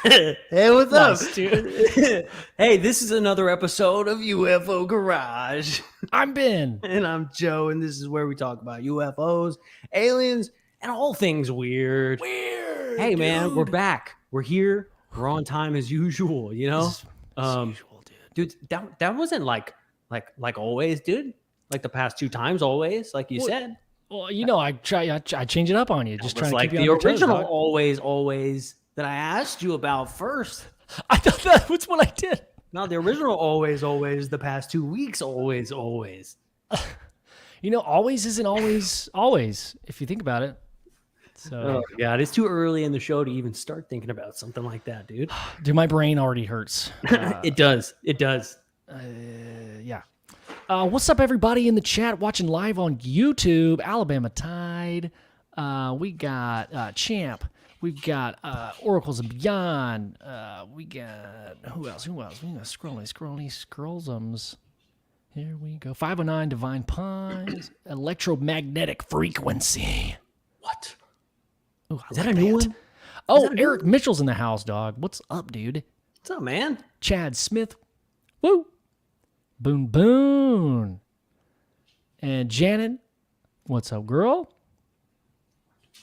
Hey, what's Nice, up? dude. Hey, this is another episode of UFO Garage. I'm Ben. And I'm Joe, and this is where we talk about UFOs, aliens, and all things weird. Weird. Hey, man, we're dude. back. We're here. We're on time as usual, you know? As usual, dude. Dude, that wasn't like always, dude. Like the past two times, always, like you Well, said. Well, I change it up on you, just That was trying to like keep you the on your toes, original dog. always that I asked you about first. I thought that was what I did. No, the original always, the past 2 weeks, always. Always isn't always, if you think about it. So, Oh, God, it's too early in the show to even start thinking about something like that, dude. dude, my brain already hurts. It does. Yeah. What's up, everybody in the chat watching live on YouTube? Alabama Tide. We got Champ. We've got Oracles and Beyond. We got who else? We got Scrollsums. Here we go. 509 Divine Pines. Electromagnetic Frequency. What? Ooh, Is that a new one? Oh, Eric Mitchell's in the house, dog. What's up, dude? What's up, man? Chad Smith. Woo. Boon. And Janet. What's up, girl?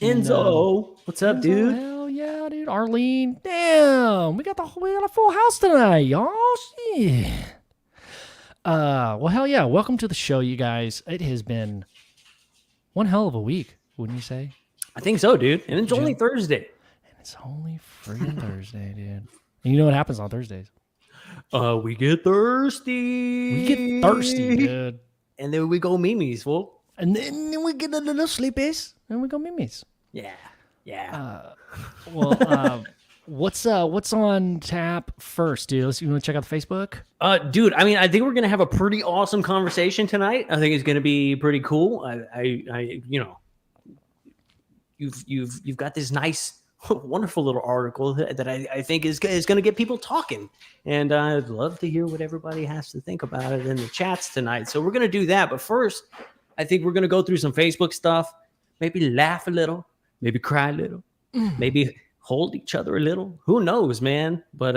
Enzo. What's up, dude? Hell yeah, dude. Arlene. Damn. We got a full house tonight, y'all. Shit. Well, hell yeah. Welcome to the show, you guys. It has been one hell of a week, wouldn't you say? I think so, dude. And it's only Thursday. And it's only freaking Thursday, dude. And you know what happens on Thursdays? We get thirsty. Dude. And then we go memes, fool. And then we get a little sleepies, and we go mimis. Yeah. Well, what's on tap first, dude? You want to check out the Facebook? Dude, I mean, I think we're gonna have a pretty awesome conversation tonight. I think it's gonna be pretty cool. I you've got this nice, wonderful little article that I think is gonna get people talking, and I'd love to hear what everybody has to think about it in the chats tonight. So we're gonna do that, but first, I think we're gonna go through some Facebook stuff, maybe laugh a little, maybe cry a little, maybe hold each other a little. Who knows, man? But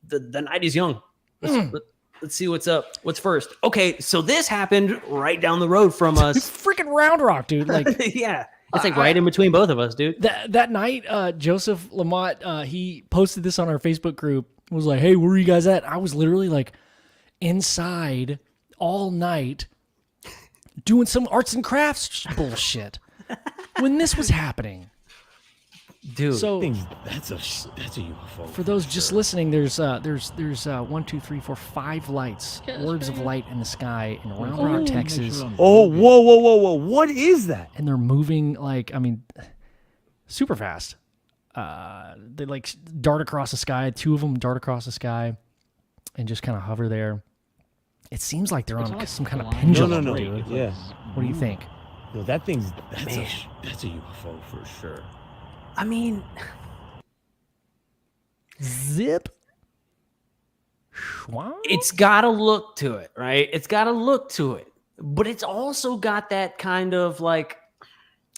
the night is young. Let's see what's up. What's first? Okay, so this happened right down the road from us. Freaking Round Rock, dude. Like, yeah, it's like right in between both of us, dude. that night, Joseph Lamont, he posted this on our Facebook group. Was like, "Hey, where are you guys at?" I was literally like inside all night doing some arts and crafts bullshit when this was happening. Dude, So That's a UFO. for those just listening, there's 1, 2, 3, 4, 5 lights, orbs of light in the sky in Round Rock, Texas, Oh, whoa! What is that? and they're moving super fast. They like dart across the sky. 2 of them dart across the sky, and just kind of hover there. It seems like they're on some kind of pendulum. No. Dude. Yeah. What do you think? No, that's a UFO for sure. I mean, Zip. Schwang? it's got a look to it, right? It's got a look to it, but it's also got that kind of like,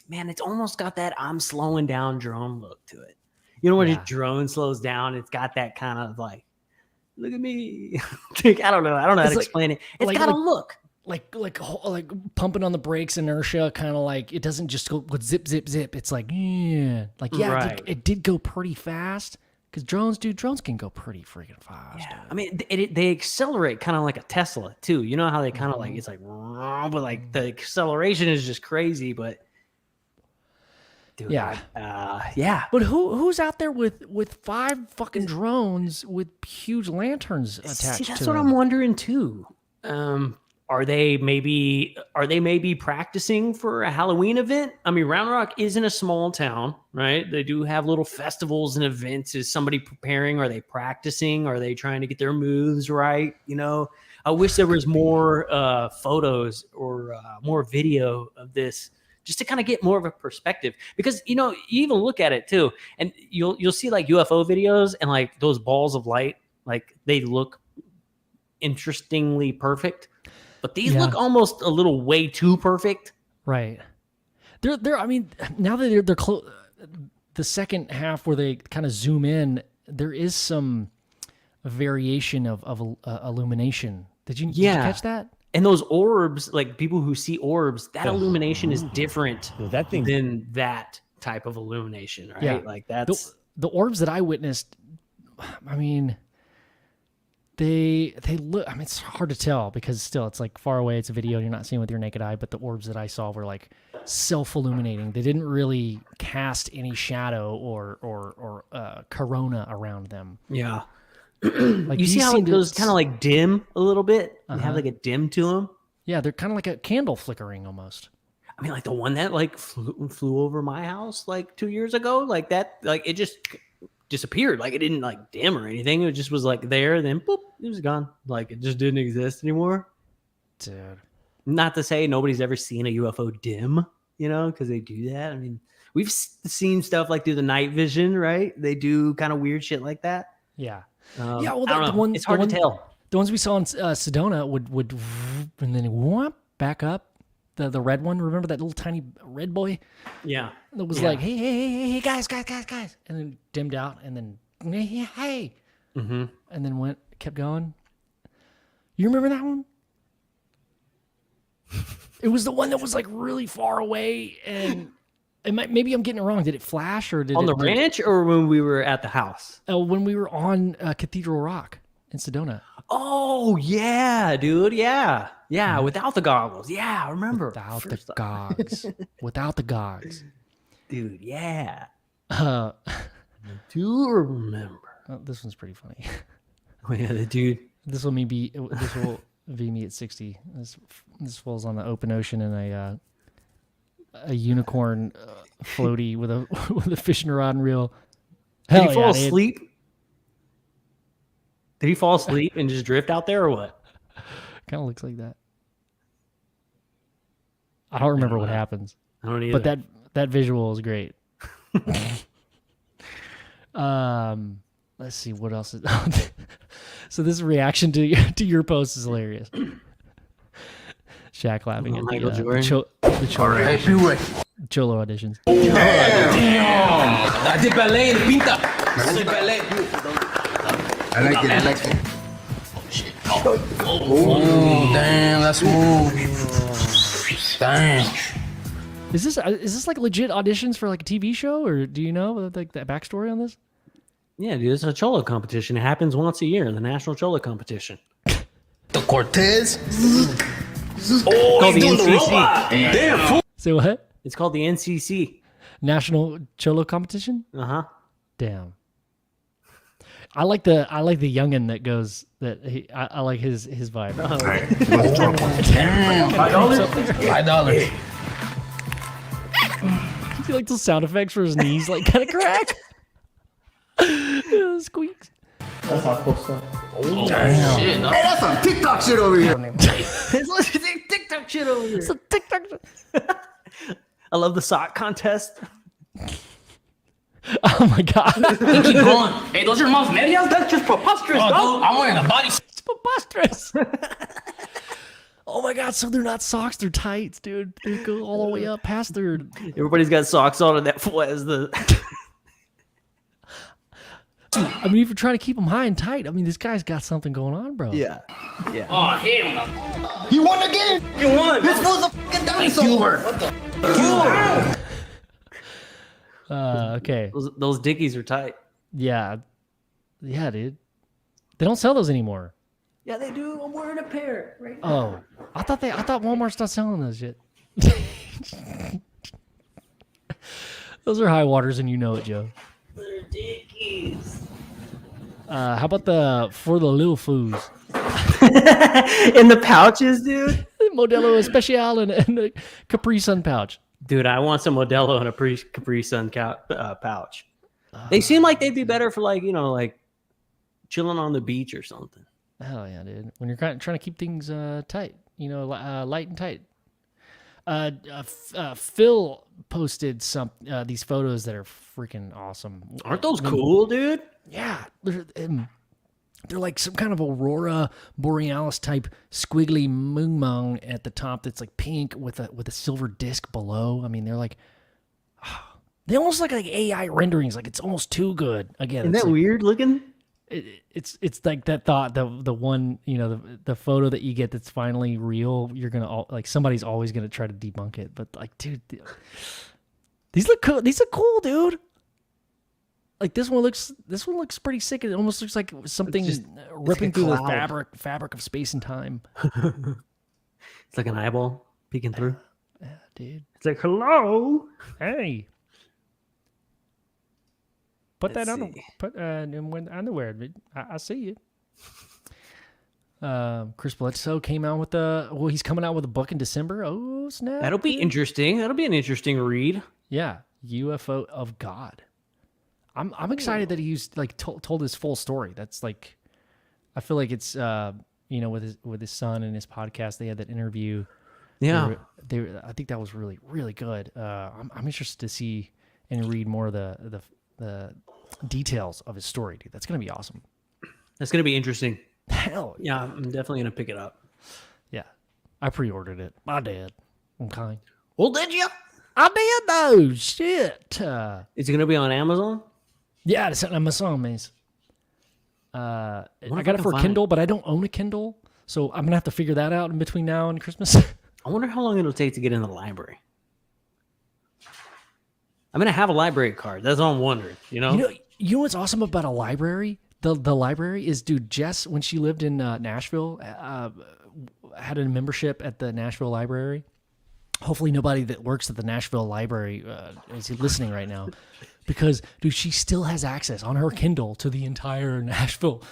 man, it's almost got that I'm slowing down drone look to it. You know, when a drone slows down, it's got that kind of like, look at me. Like, I don't know how to explain it. It's got a look. Like pumping on the brakes, inertia, kind of like it doesn't just go zip. It's like Right. it did go pretty fast because drones can go pretty freaking fast. Yeah, I mean, they accelerate kind of like a Tesla too. You know how they kind of like it's like, but like the acceleration is just crazy. But dude, yeah. But who's out there with 5 fucking drones with huge lanterns attached? See, that's to what them? I'm wondering too. Are they maybe practicing for a Halloween event? I mean, Round Rock isn't a small town, right? They do have little festivals and events. Is somebody preparing? Are they practicing? Are they trying to get their moves right? You know, I wish there was more photos or more video of this, just to kind of get more of a perspective. Because you even look at it too, and you'll see like UFO videos and like those balls of light, like they look interestingly perfect. But these look almost a little way too perfect. Right. They're I mean, now that they're close, the second half where they kind of zoom in, there is some variation of illumination. Did you catch that? And those orbs, like people who see orbs, that illumination is different that thing than that type of illumination, right? Yeah. Like that's The orbs that I witnessed. I mean, they look. I mean, it's hard to tell because still, it's like far away. It's a video. You're not seeing with your naked eye. But the orbs that I saw were like self-illuminating. They didn't really cast any shadow or corona around them. yeah. Like You see these how seem it to goes kind of like dim a little bit? They have like a dim to them. Yeah, they're kind of like a candle flickering almost. I mean, like the one that like flew over my house like 2 years ago, like that, like it just disappeared. Like it didn't like dim or anything. It just was like there, then boop, it was gone. Like it just didn't exist anymore. Dude. Not to say nobody's ever seen a UFO dim, you know, because they do that. I mean, we've seen stuff like through the night vision, right? They do kind of weird shit like that. Yeah. Yeah, Well, I don't know. It's hard to tell. The ones we saw in Sedona would and then whoop, back up. The red one, remember that little tiny red boy? Yeah. That was like, hey, guys, and then dimmed out, and then hey, and then kept going. You remember that one? It was the one that was like really far away, and maybe I'm getting it wrong. Did it flash or did on it the ranch or when we were at the house? when we were on Cathedral Rock in Sedona? Oh yeah, dude. Yeah. Without the goggles. Yeah, I remember. Without the gogs. Dude. Yeah. I do remember. Oh, this one's pretty funny. Oh yeah, the dude. This will be me at 60. This falls on the open ocean in a unicorn floaty with a fishing rod and reel. Did he fall asleep? Did he fall asleep and just drift out there or what? Kind of looks like that. I don't remember what happens. I don't either. But that visual is great. Let's see what else is. So this reaction to your post is hilarious. Shaq laughing at Michael the Jordan. Cholo auditions. I did ballet in Pinta. I did ballet. I like it. Oh, damn, that's smooth. Damn. Is this like legit auditions for like a TV show, or do you know like the backstory on this? Yeah, dude, it's a Cholo competition. It happens once a year, the National Cholo Competition. The Cortez. Oh, called the NCC. Damn, fool. Say what? It's called the NCC. National Cholo Competition? Uh-huh. Damn. I like the youngin that goes that I like his vibe. All right, let's drop one. Damn. $5. You like those sound effects for his knees like kind of crack? Squeaks. Oh, damn. Shit, no. Hey, that's some TikTok shit over here. It's TikTok shit over here. It's a TikTok. I love the sock contest. Oh my god. Keep going. Hey, those are your mom's medias? That's just preposterous, dog. I'm wearing a body. It's preposterous. Oh my god, so they're not socks, they're tights, dude. They go all the way up past their... Everybody's got socks on and that fool has the... I mean, if you're trying to keep them high and tight, I mean, this guy's got something going on, bro. Yeah. Oh, hell no. You won again. You won. This fool's a fucking dinosaur. What the? Okay. Those dickies are tight. Yeah, dude. They don't sell those anymore. Yeah, they do. I'm wearing a pair right now. Oh, I thought Walmart's not selling those shit. Those are high waters, and you know it, Joe. They're dickies. How about the for the little foos? In the pouches, dude. Modelo Especial and a Capri Sun pouch. Dude, I want some Modelo and a Capri Sun pouch. They seem like they'd be better for like chilling on the beach or something. Hell yeah, dude. When you're trying to keep things tight, light and tight. Phil posted these photos that are freaking awesome. Aren't those cool, dude? Yeah, they're like some kind of aurora borealis type squiggly moon at the top that's like pink with a silver disc below. I mean, they're like They almost look like AI renderings. Like it's almost too good. Again, Isn't it's that like, weird looking? it's like that thought, the one, the photo that you get that's finally real, you're gonna like somebody's always gonna try to debunk it. But like, dude, these look cool. These look cool, dude. Like this one looks pretty sick. It almost looks like something just- ripping like a through the cloud. fabric of space and time. It's like an eyeball peeking through. Yeah, dude. It's like, hello. Hey. Put Let's that on. see. Put underwear. I see you. Chris Bledsoe came out with he's coming out with a book in December. Oh snap! That'll be dude. interesting. That'll be an interesting read. Yeah, UFO of God. I'm excited that he's like told his full story. That's like, I feel like it's with his son and his podcast. They had that interview. Yeah. I think that was really really good. I'm interested to see and read more of the details of his story, dude. That's gonna be awesome. That's going to be interesting. Hell Yeah, I'm definitely going to pick it up. yeah. I pre-ordered it. I did. Okay. Well, did you? I did though. Shit. Is it going to be on Amazon? Yeah, it's on Amazon, man. I if I got it can for find Kindle, but I don't own a Kindle, so I'm gonna have to figure that out in between now and Christmas. I wonder how long it'll take to get in the library. I'm going to have a library card. That's all I'm wondering, You know what's awesome about a library? The library is, dude, Jess, when she lived in Nashville, had a membership at the Nashville Library. Hopefully nobody that works at the Nashville Library is listening right now. Because, dude, she still has access on her Kindle to the entire Nashville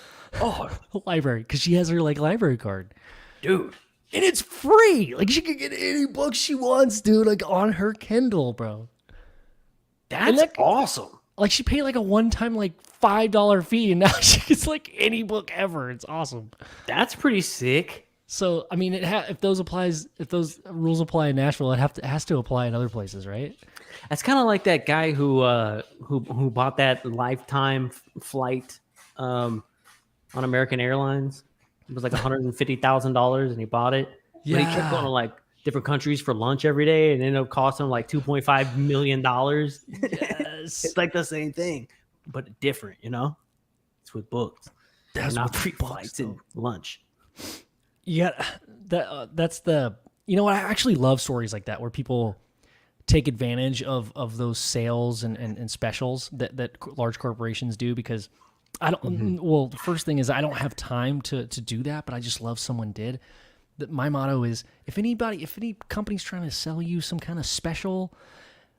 library. Because she has her, like, library card. Dude. And it's free. Like, she can get any book she wants, dude, like, on her Kindle, bro. That's awesome. Like, she paid, like, a one-time, like, $5 fee, and now she gets, like, any book ever. It's awesome. That's pretty sick. So, I mean, if those rules apply in Nashville, it has to apply in other places, right? That's kind of like that guy who bought that lifetime flight on American Airlines. It was like $150,000, and he bought it. But he kept going to like different countries for lunch every day, and it ended up costing him like $2.5 million. Yes. It's like the same thing, but different. It's with books. That's not with free books, flights and lunch. Yeah, that's the. You know what? I actually love stories like that where people take advantage of those sales and specials that large corporations do, because I don't. Well, the first thing is I don't have time to do that, but I just love someone did. My motto is if any company's trying to sell you some kind of special,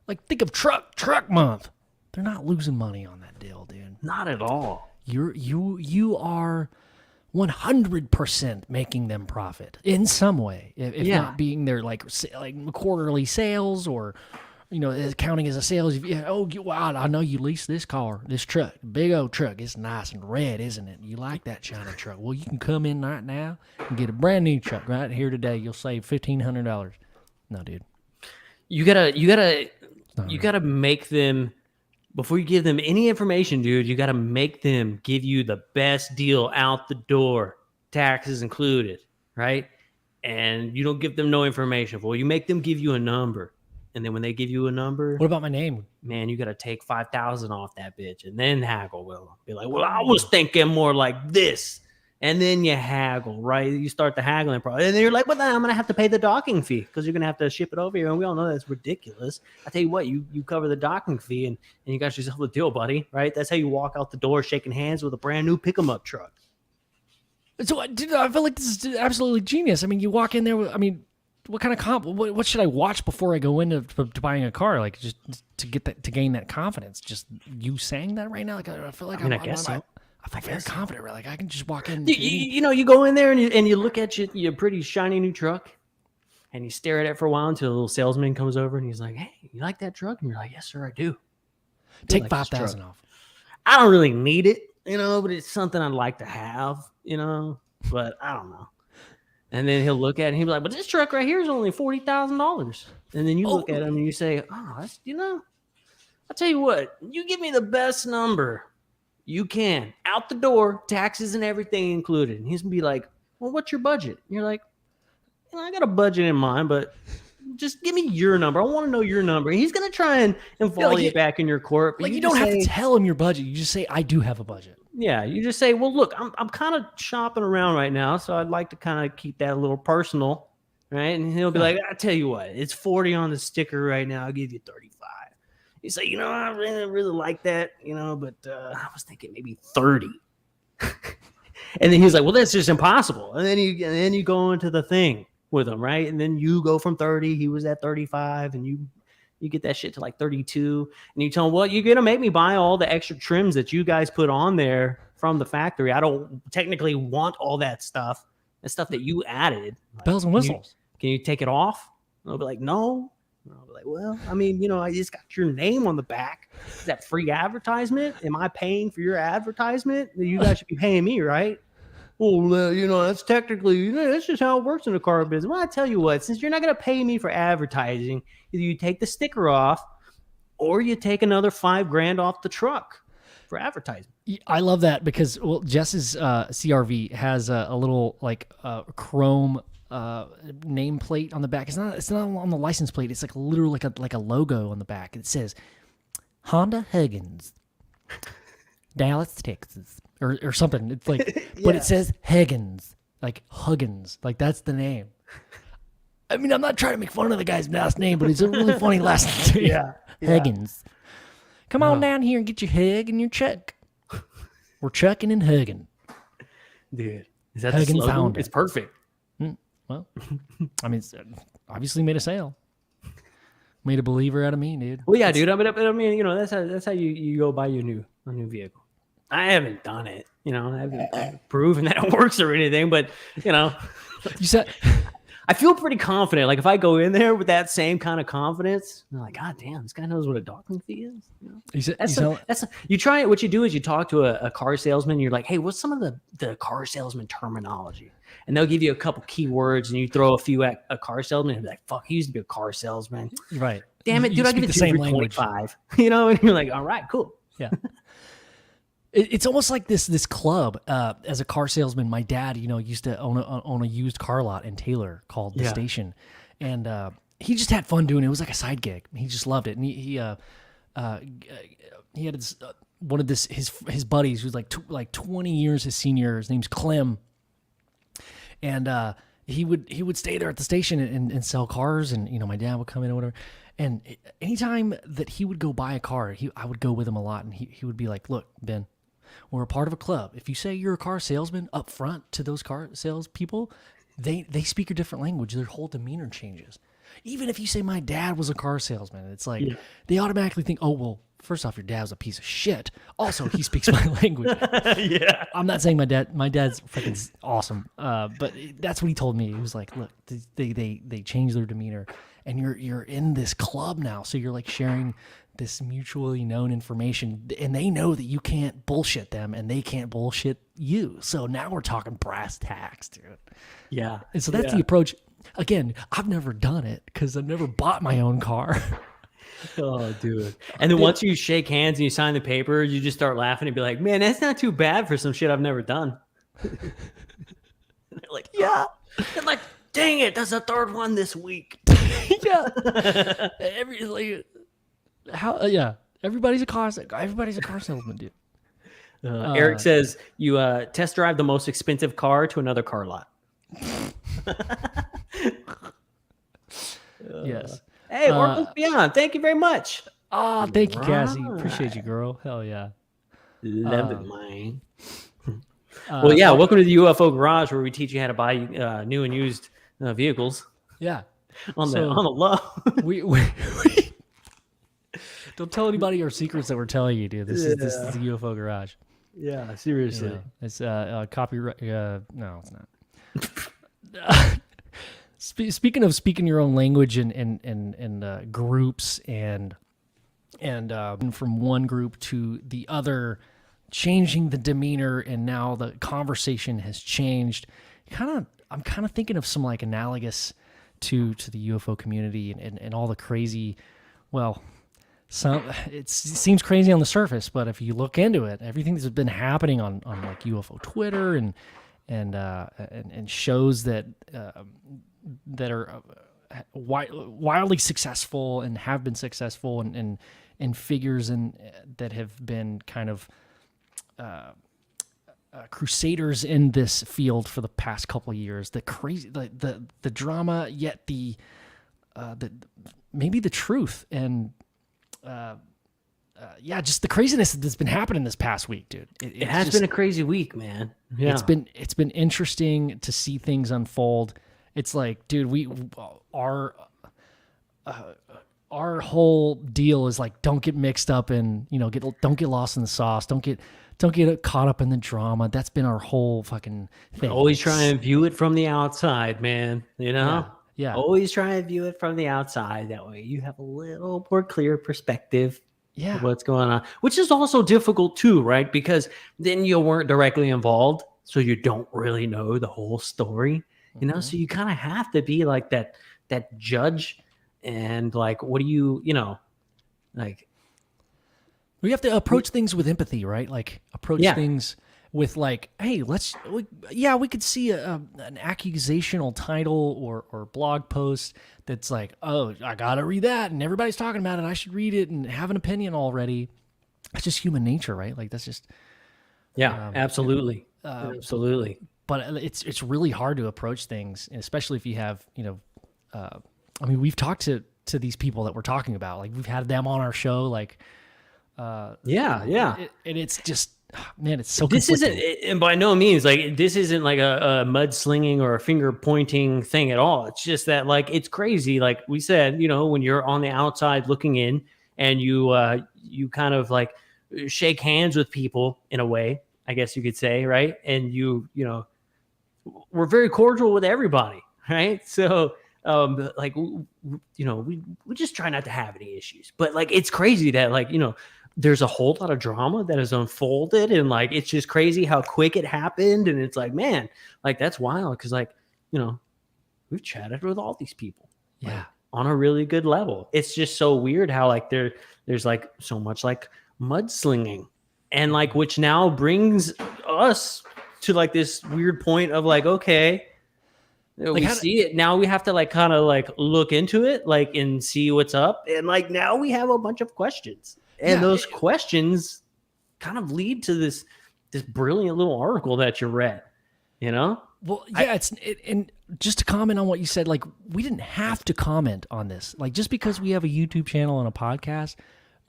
like think of truck month, they're not losing money on that deal, dude. Not at all. You are 100% making them profit in some way, if not being their like quarterly sales or counting as a sales. Wow, I know you leased this truck, big old truck. It's nice and red, isn't it? You like that China truck? Well, you can come in right now and get a brand new truck right here today. You'll save $1,500. No, dude. You gotta make them. Before you give them any information, dude, you got to make them give you the best deal out the door, taxes included, right? And you don't give them no information. Well, you make them give you a number. And then when they give you a number, What about my name? man, you got to take 5,000 off that bitch and then haggle with them. Be like, well, I was thinking more like this. And then you haggle, right? You start the haggling process. And then you're like, well, then I'm going to have to pay the docking fee because you're going to have to ship it over here. And we all know that's ridiculous. I tell you what, you cover the docking fee and you got yourself a deal, buddy, right? That's how you walk out the door shaking hands with a brand new pick-em-up truck. So, dude, I feel like this is absolutely genius. I mean, you walk in there with, what kind of what should I watch before I go into to buying a car? Like, just to gain that confidence. Just you saying that right now, like I feel like I guess so. I feel very confident. Right? Like I can just walk in. You go in there and you look at your pretty shiny new truck, and you stare at it for a while until a little salesman comes over and he's like, "Hey, you like that truck?" And you're like, "Yes, sir, I do." Take like this 5,000 truck. off. I don't really need it, but it's something I'd like to have, but I don't know. And then he'll look at it and he'll be like, "But this truck right here is only $40,000." And then you look at him and you say, "Oh, that's I'll tell you what, you give me the best number you can out the door, taxes and everything included." And he's gonna be like, "Well, what's your budget?" And you're like, "I got a budget in mind, but just give me your number. I want to know your number. He's gonna try and follow you back in your court. But Like, you just don't have say, to tell him your budget. You just say, I do have a budget. yeah, you just say, well, look, I'm kind of shopping around right now, so I'd like to kind of keep that a little personal, right? And he'll be like, I tell you what, it's 40 on the sticker right now. I'll give you 35. You say, I really like that, but I was thinking maybe 30. And then he's like, well, that's just impossible. And then you go into the thing with him, right? And then you go from 30, he was at 35, and you get that shit to like 32, and you tell him, well, you're gonna make me buy all the extra trims that you guys put on there from the factory. I don't technically want all that stuff, the stuff that you added. Bells and whistles. Can you take it off? And I'll be like, no. And I'll be like, well, I mean, I just got your name on the back. Is that free advertisement? Am I paying for your advertisement? You guys should be paying me, right? Well, that's technically, that's just how it works in the car business. Well, I tell you what, since you're not going to pay me for advertising, either you take the sticker off or you take another $5,000 off the truck for advertising. I love that because, Jess's CRV has a little chrome nameplate on the back. It's not on the license plate. It's literally like a logo on the back. It says Honda Huggins, Dallas, Texas, or something. It's but it says Huggins, like Huggins, like that's the name. I mean, I'm not trying to make fun of the guy's last name, but it's a really funny last name. Yeah. Huggins. Come on down here and get your hug and your chuck. We're chucking and hugging. Dude, is that Huggins the slogan? found it. It's perfect. Well, I mean, it's obviously made a sale. Made a believer out of me, dude. Well, yeah, dude. I mean, that's how you go buy a new vehicle. I haven't done it, I haven't proven that it works or anything, but You said I feel pretty confident. Like if I go in there with that same kind of confidence, I'm like, God damn, this guy knows what a docking fee is. You try it. What you do is you talk to a car salesman. You're like, hey, what's some of the car salesman terminology? And they'll give you a couple keywords, and you throw a few at a car salesman, and be like, fuck, he used to be a car salesman. Right. Damn it, dude, I give it the same language. 25. And you're like, all right, cool. Yeah. It's almost like this club. As a car salesman, my dad, used to own a used car lot in Taylor called The Station, and he just had fun doing it. It was like a side gig. He just loved it, and he had one of his buddies who's like 20 years his senior. His name's Clem, and he would stay there at the station and sell cars, and my dad would come in or whatever. And anytime that he would go buy a car, I would go with him a lot, and he would be like, "Look, Ben, we're a part of a club. If you say you're a car salesman up front to those car sales people, they speak a different language. Their whole demeanor changes. Even if you say my dad was a car salesman, it's like they automatically think, oh, well, first off, your dad was a piece of shit. Also, he speaks my language. Yeah. I'm not saying my dad's freaking awesome, but that's what he told me. He was like, look, they change their demeanor, and you're in this club now, so you're like sharing this mutually known information, and they know that you can't bullshit them, and they can't bullshit you. So now we're talking brass tacks, dude. Yeah. And so that's the approach. Again, I've never done it because I've never bought my own car. Oh, dude. And then once you shake hands and you sign the paper, you just start laughing and be like, man, that's not too bad for some shit I've never done. And they're like, yeah. They're like, dang it, that's the third one this week. Yeah. Everybody's a car salesman, dude. Eric says you test drive the most expensive car to another car lot. Yes. Hey, Oracle's Beyond. Thank you very much. Thank you, Cassie. Appreciate you, girl. Hell yeah. Love it, man. Well, yeah. Welcome to the UFO Garage, where we teach you how to buy new and used vehicles. Yeah. On the low. we don't tell anybody our secrets that we're telling you, dude. This is the UFO Garage. Yeah, seriously. It's copyright. No, it's not. Speaking of speaking your own language and groups and from one group to the other, changing the demeanor, and now the conversation has changed. I'm kind of thinking of some like analogous to the UFO community and all the crazy. Well, it seems crazy on the surface, but if you look into it, everything that's been happening on like UFO Twitter and shows that are wildly successful and have been successful and figures that have been kind of crusaders in this field for the past couple of years. The crazy, the drama, yet the maybe the truth, and just the craziness that's been happening this past week, dude. It has been a crazy week, man. Yeah. It's been interesting to see things unfold. It's like, dude, our whole deal is like, don't get mixed up in, don't get lost in the sauce. Don't get caught up in the drama. That's been our whole fucking thing. Always try and view it from the outside, man. Yeah. Always try and view it from the outside. That way you have a little more clear perspective of what's going on, which is also difficult too, right? Because then you weren't directly involved, so you don't really know the whole story, so you kind of have to be like that judge, and like, what do you like, we have to approach things with empathy, right? Like approach things with like, hey, we could see an accusational title or blog post that's like, oh, I gotta read that, and everybody's talking about it, I should read it and have an opinion already. That's just human nature, right? Like that's just absolutely. Absolutely. But it's really hard to approach things, especially if you have, we've talked to these people that we're talking about, like we've had them on our show, like and it's just, man, it's so this conflicting. isn't, and by no means, like, this isn't like a mudslinging or a finger pointing thing at all. It's just that, like, it's crazy. Like we said, when you're on the outside looking in, and you kind of like shake hands with people in a way, I guess you could say, right? And we're very cordial with everybody, right? So like, we just try not to have any issues. But like, it's crazy that, like, there's a whole lot of drama that has unfolded, and like, it's just crazy how quick it happened. And it's like, man, like, that's wild, because like, we've chatted with all these people, like, on a really good level. It's just so weird how like there's like so much like mudslinging, and like, which now brings us to like this weird point of like, okay, we see it now, we have to like kind of like look into it, like, and see what's up, and like, now we have a bunch of questions, and those questions kind of lead to this brilliant little article that you read, Well, yeah, and just to comment on what you said, like, we didn't have to comment on this. Like, just because we have a YouTube channel and a podcast,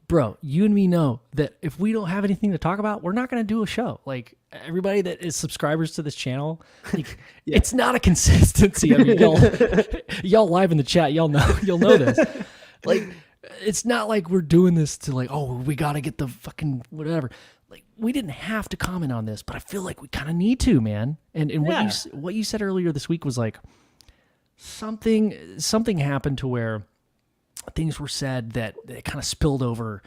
bro, you and me know that if we don't have anything to talk about, we're not going to do a show. Like, everybody that is subscribers to this channel, like, it's not a consistency. I mean, y'all live in the chat, you'll know this. Like, it's not like we're doing this to like, oh, we got to get the fucking whatever. Like, we didn't have to comment on this, but I feel like we kind of need to, man. And what you said earlier this week was like, something happened to where things were said that kind of spilled over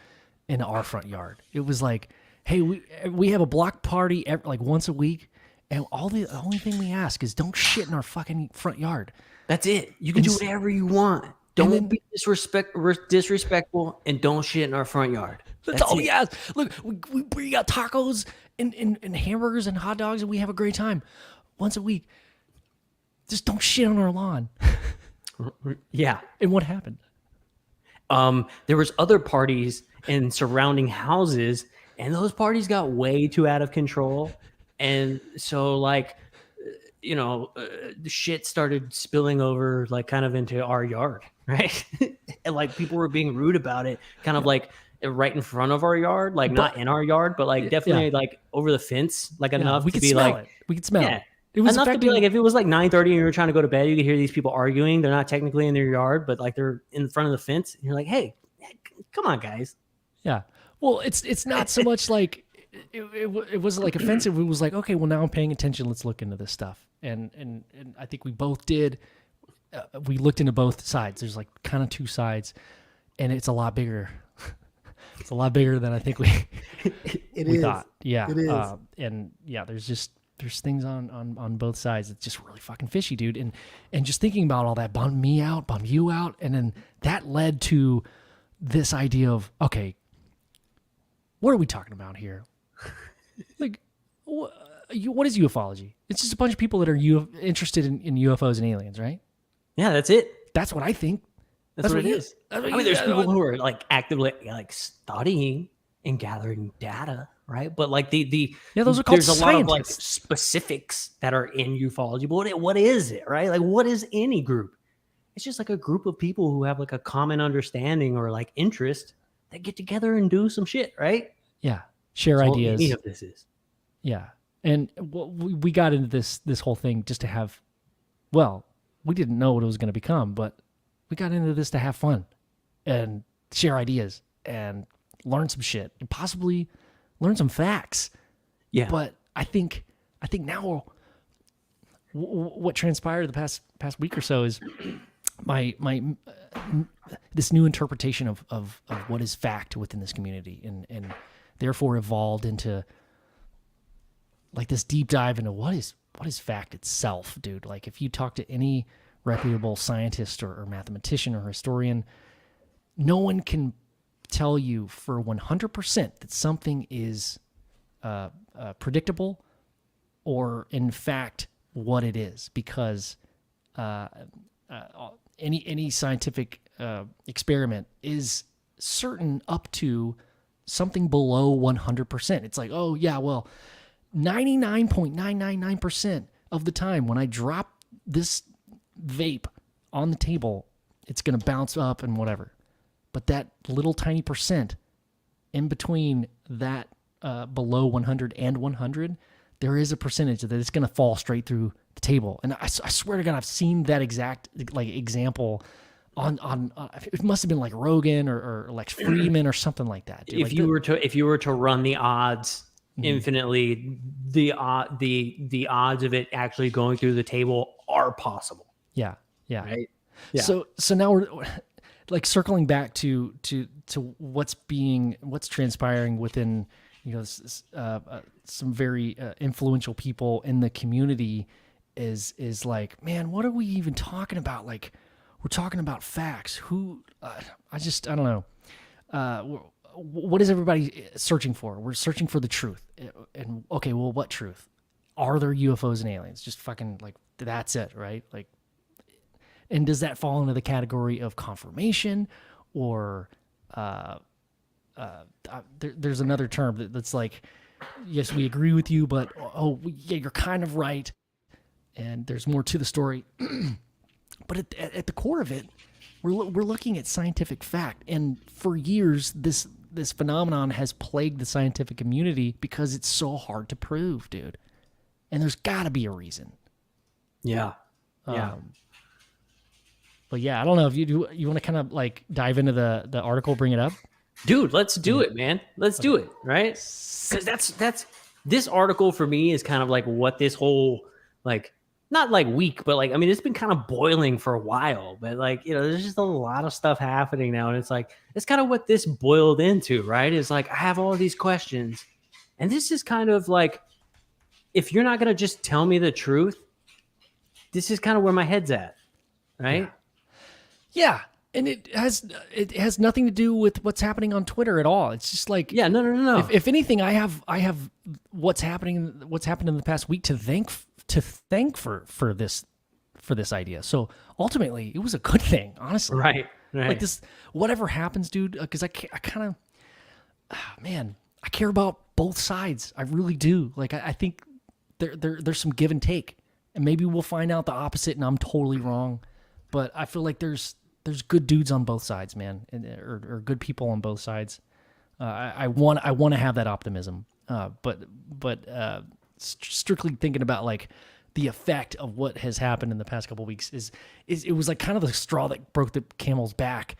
into our front yard. It was like, hey, we have a block party like once a week, and the only thing we ask is don't shit in our fucking front yard. That's it. You can do whatever you want. Don't be disrespectful, and don't shit in our front yard. That's all we ask. Look, we got tacos and hamburgers and hot dogs, and we have a great time once a week. Just don't shit on our lawn. Yeah. And what happened? There was other parties in surrounding houses, and those parties got way too out of control. And so like, the shit started spilling over like kind of into our yard, right? And like, people were being rude about it, kind of like right in front of our yard, like not in our yard, but like definitely like over the fence, like enough we to could be smell like, it. We could smell it. It was enough to be like, if it was like 9:30 and you were trying to go to bed, you could hear these people arguing. They're not technically in their yard, but like they're in front of the fence. And you're like, hey, come on, guys. Yeah. Well, it's not so much like it wasn't like offensive. It was like, okay, well, now I'm paying attention. Let's look into this stuff. And I think we both did. We looked into both sides. There's like kind of two sides, and it's a lot bigger. It's a lot bigger than I think we thought. Yeah. It is. And yeah, there's things on both sides. It's just really fucking fishy, dude. And just thinking about all that bummed me out, bummed you out. And then that led to this idea of, okay, what are we talking about here? Like, what is ufology? It's just a bunch of people that are interested in UFOs and aliens, right? Yeah, that's it. That's what I think. That's what it you- is. that's what I mean, you- there's people who are like actively like studying and gathering data, right? But like Yeah, those are called there's a lot of like scientists. specifics that are in ufology. But what is it, right? Like, what is any group? It's just like a group of people who have like a common understanding or like interest that get together and do some shit, right? Yeah, share That's all ideas. any of this is. Yeah, and we got into this whole thing just to have. Well, we didn't know what it was going to become, but we got into this to have fun and share ideas and learn some shit and possibly learn some facts. Yeah. But I think now what transpired the past week or so is my this new interpretation of what is fact within this community and therefore evolved into like this deep dive into what is fact itself, dude. Like if you talk to any reputable scientist or mathematician or historian, no one can tell you for 100% that something is predictable or in fact what it is, because any scientific experiment is certain up to something below 100%. It's like, oh yeah, well, 99.999% of the time when I drop this vape on the table, it's going to bounce up and whatever. But that little tiny percent in between that below 100 and 100, there is a percentage that it's going to fall straight through the table. And I swear to God, I've seen that exact like example on it must have been like Rogan or Lex Friedman or something like that. Dude. If you were to run the odds infinitely, the odds of it actually going through the table are possible. Yeah. Right. Yeah. So now we're like circling back to what's transpiring within, you know, some very influential people in the community is like, man, what are we even talking about? Like, we're talking about facts. Who I don't know. What is everybody searching for? We're searching for the truth. And okay, well, what truth? Are there UFOs and aliens? Just fucking like, that's it, right? Like, and does that fall into the category of confirmation or there's another term that's like, yes, we agree with you, but yeah, you're kind of right. And there's more to the story. But at the core of it, we're looking at scientific fact. And for years, this phenomenon has plagued the scientific community because it's so hard to prove, dude. And there's got to be a reason. Yeah. But yeah, I don't know if you want to kind of like dive into the article, bring it up. Dude, let's do it, man. Let's do it, right? Because that's this article for me is kind of like what this whole like not like week, but like I mean it's been kind of boiling for a while, but like you know there's just a lot of stuff happening now, and it's like it's kind of what this boiled into, right? It's like I have all these questions, and this is kind of like if you're not gonna just tell me the truth, this is kind of where my head's at, right? Yeah. And it has nothing to do with what's happening on Twitter at all. It's just like no. If anything, I have what's happened in the past week to thank for this idea. So ultimately, it was a good thing, honestly. Right. Like this, whatever happens, dude. Because I kind of, man, I care about both sides. I really do. Like I think there's some give and take, and maybe we'll find out the opposite, and I'm totally wrong. But I feel like there's good dudes on both sides, man, or good people on both sides. I want to have that optimism, but strictly thinking about like the effect of what has happened in the past couple of weeks is it was like kind of the straw that broke the camel's back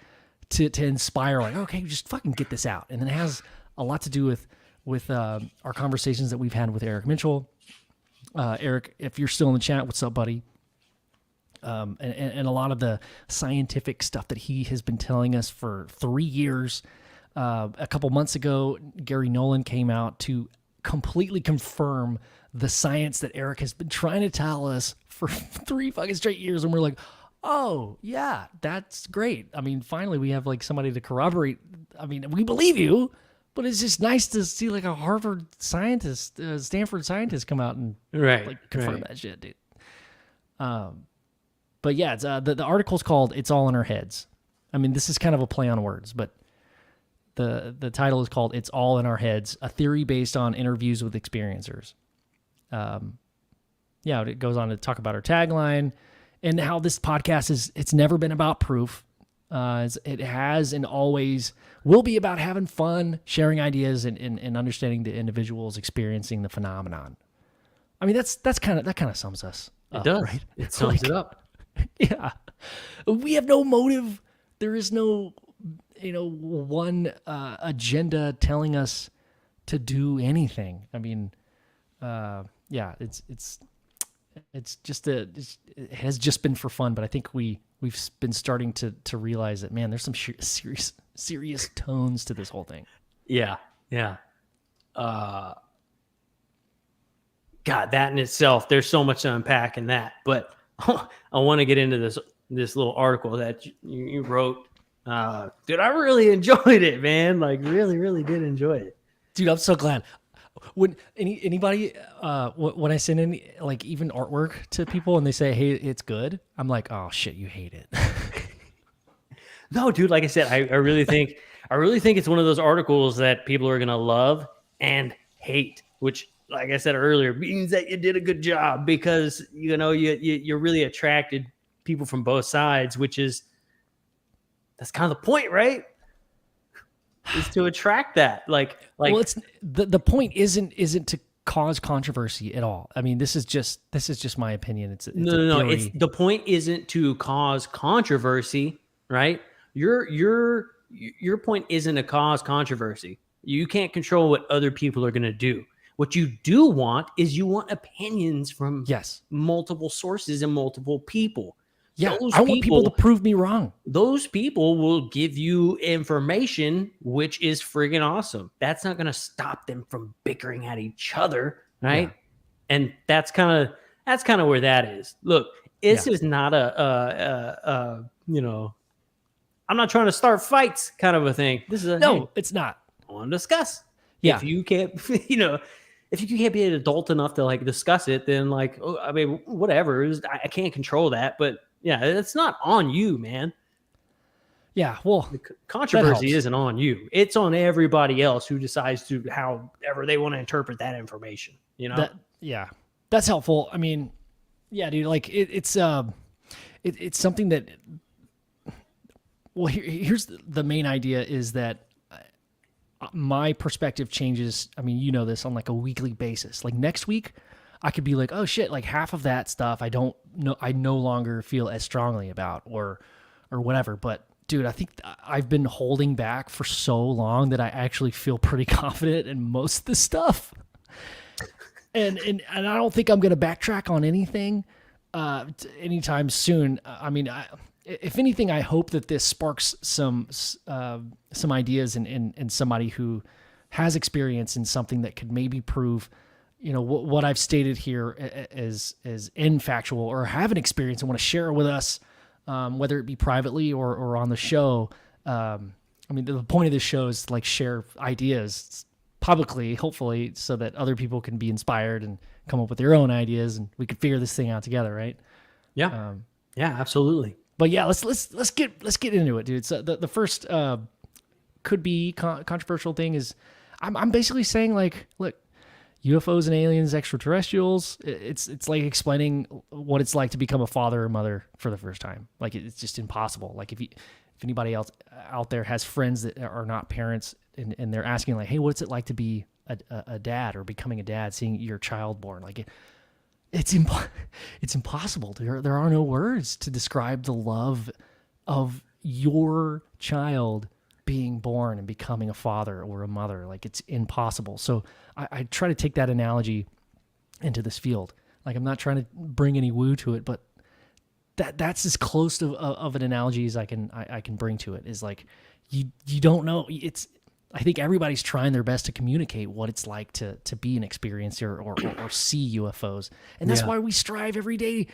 to inspire like, okay, just fucking get this out. And then it has a lot to do with our conversations that we've had with Eric Mitchell. Eric, if you're still in the chat, what's up, buddy? And a lot of the scientific stuff that he has been telling us for 3 years. A couple months ago, Gary Nolan came out to completely confirm the science that Eric has been trying to tell us for 3 fucking straight years. And we're like, oh, yeah, that's great. I mean, finally, we have like somebody to corroborate. I mean, we believe you, but it's just nice to see like a Harvard scientist, Stanford scientist come out and like confirm that shit, dude. But yeah, it's, the article's called "It's All in Our Heads." I mean, this is kind of a play on words, but the title is called "It's All in Our Heads: A Theory Based on Interviews with Experiencers." Yeah, it goes on to talk about our tagline and how this podcast it's never been about proof. It has and always will be about having fun, sharing ideas, and understanding the individuals experiencing the phenomenon. I mean, that kind of sums us It up, does. right? It sums it up. Yeah. We have no motive. There is no, one agenda telling us to do anything. I mean, yeah, it has just been for fun, but I think we've been starting to realize that, man, there's some serious tones to this whole thing. Yeah. God, that in itself, there's so much to unpack in that. But I want to get into this little article that you wrote. Dude, I really enjoyed it, man. Like, really, really did enjoy it. Dude, I'm so glad. When anybody when I send any like even artwork to people and they say, "Hey, it's good," I'm like, "Oh shit, you hate it." No, dude, like I said, I really think it's one of those articles that people are gonna love and hate, which, like I said earlier, means that you did a good job, because you really attracted people from both sides, that's kind of the point, right? Is to attract that. Like well, it's the point isn't to cause controversy at all. I mean, this is just my opinion. It's no. It's the point isn't to cause controversy, right? Your point isn't to cause controversy. You can't control what other people are going to do. What you do want is you want opinions from multiple sources and multiple people. Yeah, I want people to prove me wrong. Those people will give you information, which is friggin' awesome. That's not going to stop them from bickering at each other, right? Yeah. And that's kind of where that is. Look, this is not I'm not trying to start fights kind of a thing. This is it's not. I want to discuss. Yeah. If you can't, if you can't be an adult enough to like discuss it, then like, I mean, whatever. I can't control that, but yeah, it's not on you, man. Yeah, well, the controversy isn't on you. It's on everybody else who decides to however they want to interpret that information. That's helpful. I mean, yeah, dude, like it's something that. Well, here's the main idea is that my perspective changes. I mean, you know this on like a weekly basis. Like next week, I could be like, oh shit, like half of that stuff I no longer feel as strongly about or whatever. But dude, I think I've been holding back for so long that I actually feel pretty confident in most of this stuff. And I don't think I'm going to backtrack on anything anytime soon. I mean, if anything, I hope that this sparks some ideas in somebody who has experience in something that could maybe prove, what I've stated here as infactual, or have an experience and want to share it with us, whether it be privately or on the show. I mean, the point of this show is to like share ideas publicly, hopefully, so that other people can be inspired and come up with their own ideas, and we could figure this thing out together, right? Yeah, yeah, absolutely. But yeah, let's get into it, dude. So the first could be controversial thing is I'm basically saying, like, look, UFOs and aliens, extraterrestrials. It's like explaining what it's like to become a father or mother for the first time. Like it's just impossible. Like if anybody else out there has friends that are not parents and they're asking like, hey, what's it like to be a dad or becoming a dad, seeing your child born? Like it's impossible. There are no words to describe the love of your child being born and becoming a father or a mother. Like it's impossible. So I try to take that analogy into this field. Like I'm not trying to bring any woo to it, but that's as close of an analogy as I can bring to it. Is like you don't know. I think everybody's trying their best to communicate what it's like to be an experiencer or see UFOs, and that's why we strive every day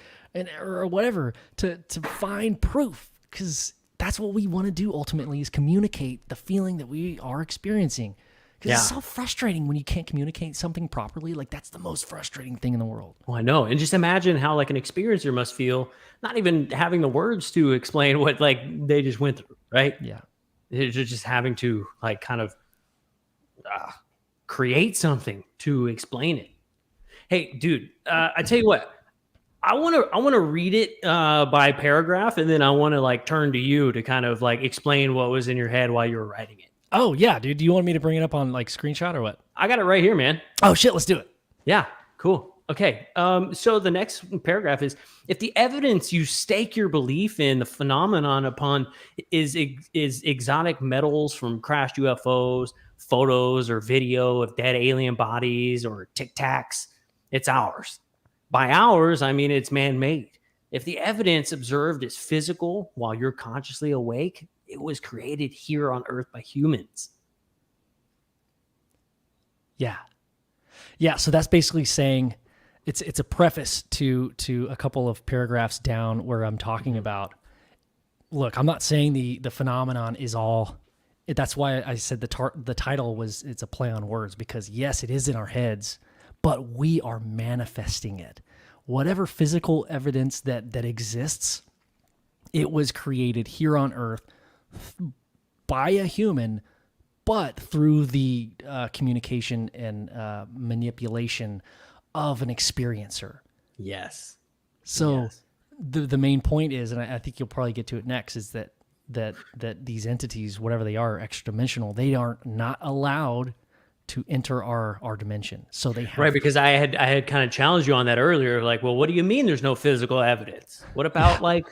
or whatever to find proof, because that's what we want to do ultimately, is communicate the feeling that we are experiencing. Because it's so frustrating when you can't communicate something properly. Like, that's the most frustrating thing in the world. Well, I know. And just imagine how like an experiencer must feel, not even having the words to explain what like they just went through, right? Yeah. They're just having to like kind of create something to explain it. Hey, dude, I tell you what, I want to read it by paragraph, and then I want to like turn to you to kind of like explain what was in your head while you were writing it. Oh, yeah, dude. Do you want me to bring it up on like screenshot or what? I got it right here, man. Oh, shit. Let's do it. Yeah, cool. Okay. So the next paragraph is, if the evidence you stake your belief in the phenomenon upon is exotic metals from crashed UFOs, photos or video of dead alien bodies, or Tic Tacs, it's ours. By ours, I mean it's man-made. If the evidence observed is physical while you're consciously awake, it was created here on Earth by humans. Yeah. Yeah. So that's basically saying it's a preface to a couple of paragraphs down where I'm talking about, look, I'm not saying the phenomenon is all. That's why I said the title was, it's a play on words, because yes, it is in our heads, but we are manifesting it. Whatever physical evidence that exists, it was created here on Earth by a human, but through the communication and manipulation of an experiencer. Yes. So Yes. the main point is, and I think you'll probably get to it next, is that these entities, whatever they are, extra dimensional, they are not allowed to enter our dimension. So they have Right, because I had kind of challenged you on that earlier. Like, well, what do you mean there's no physical evidence? What about like,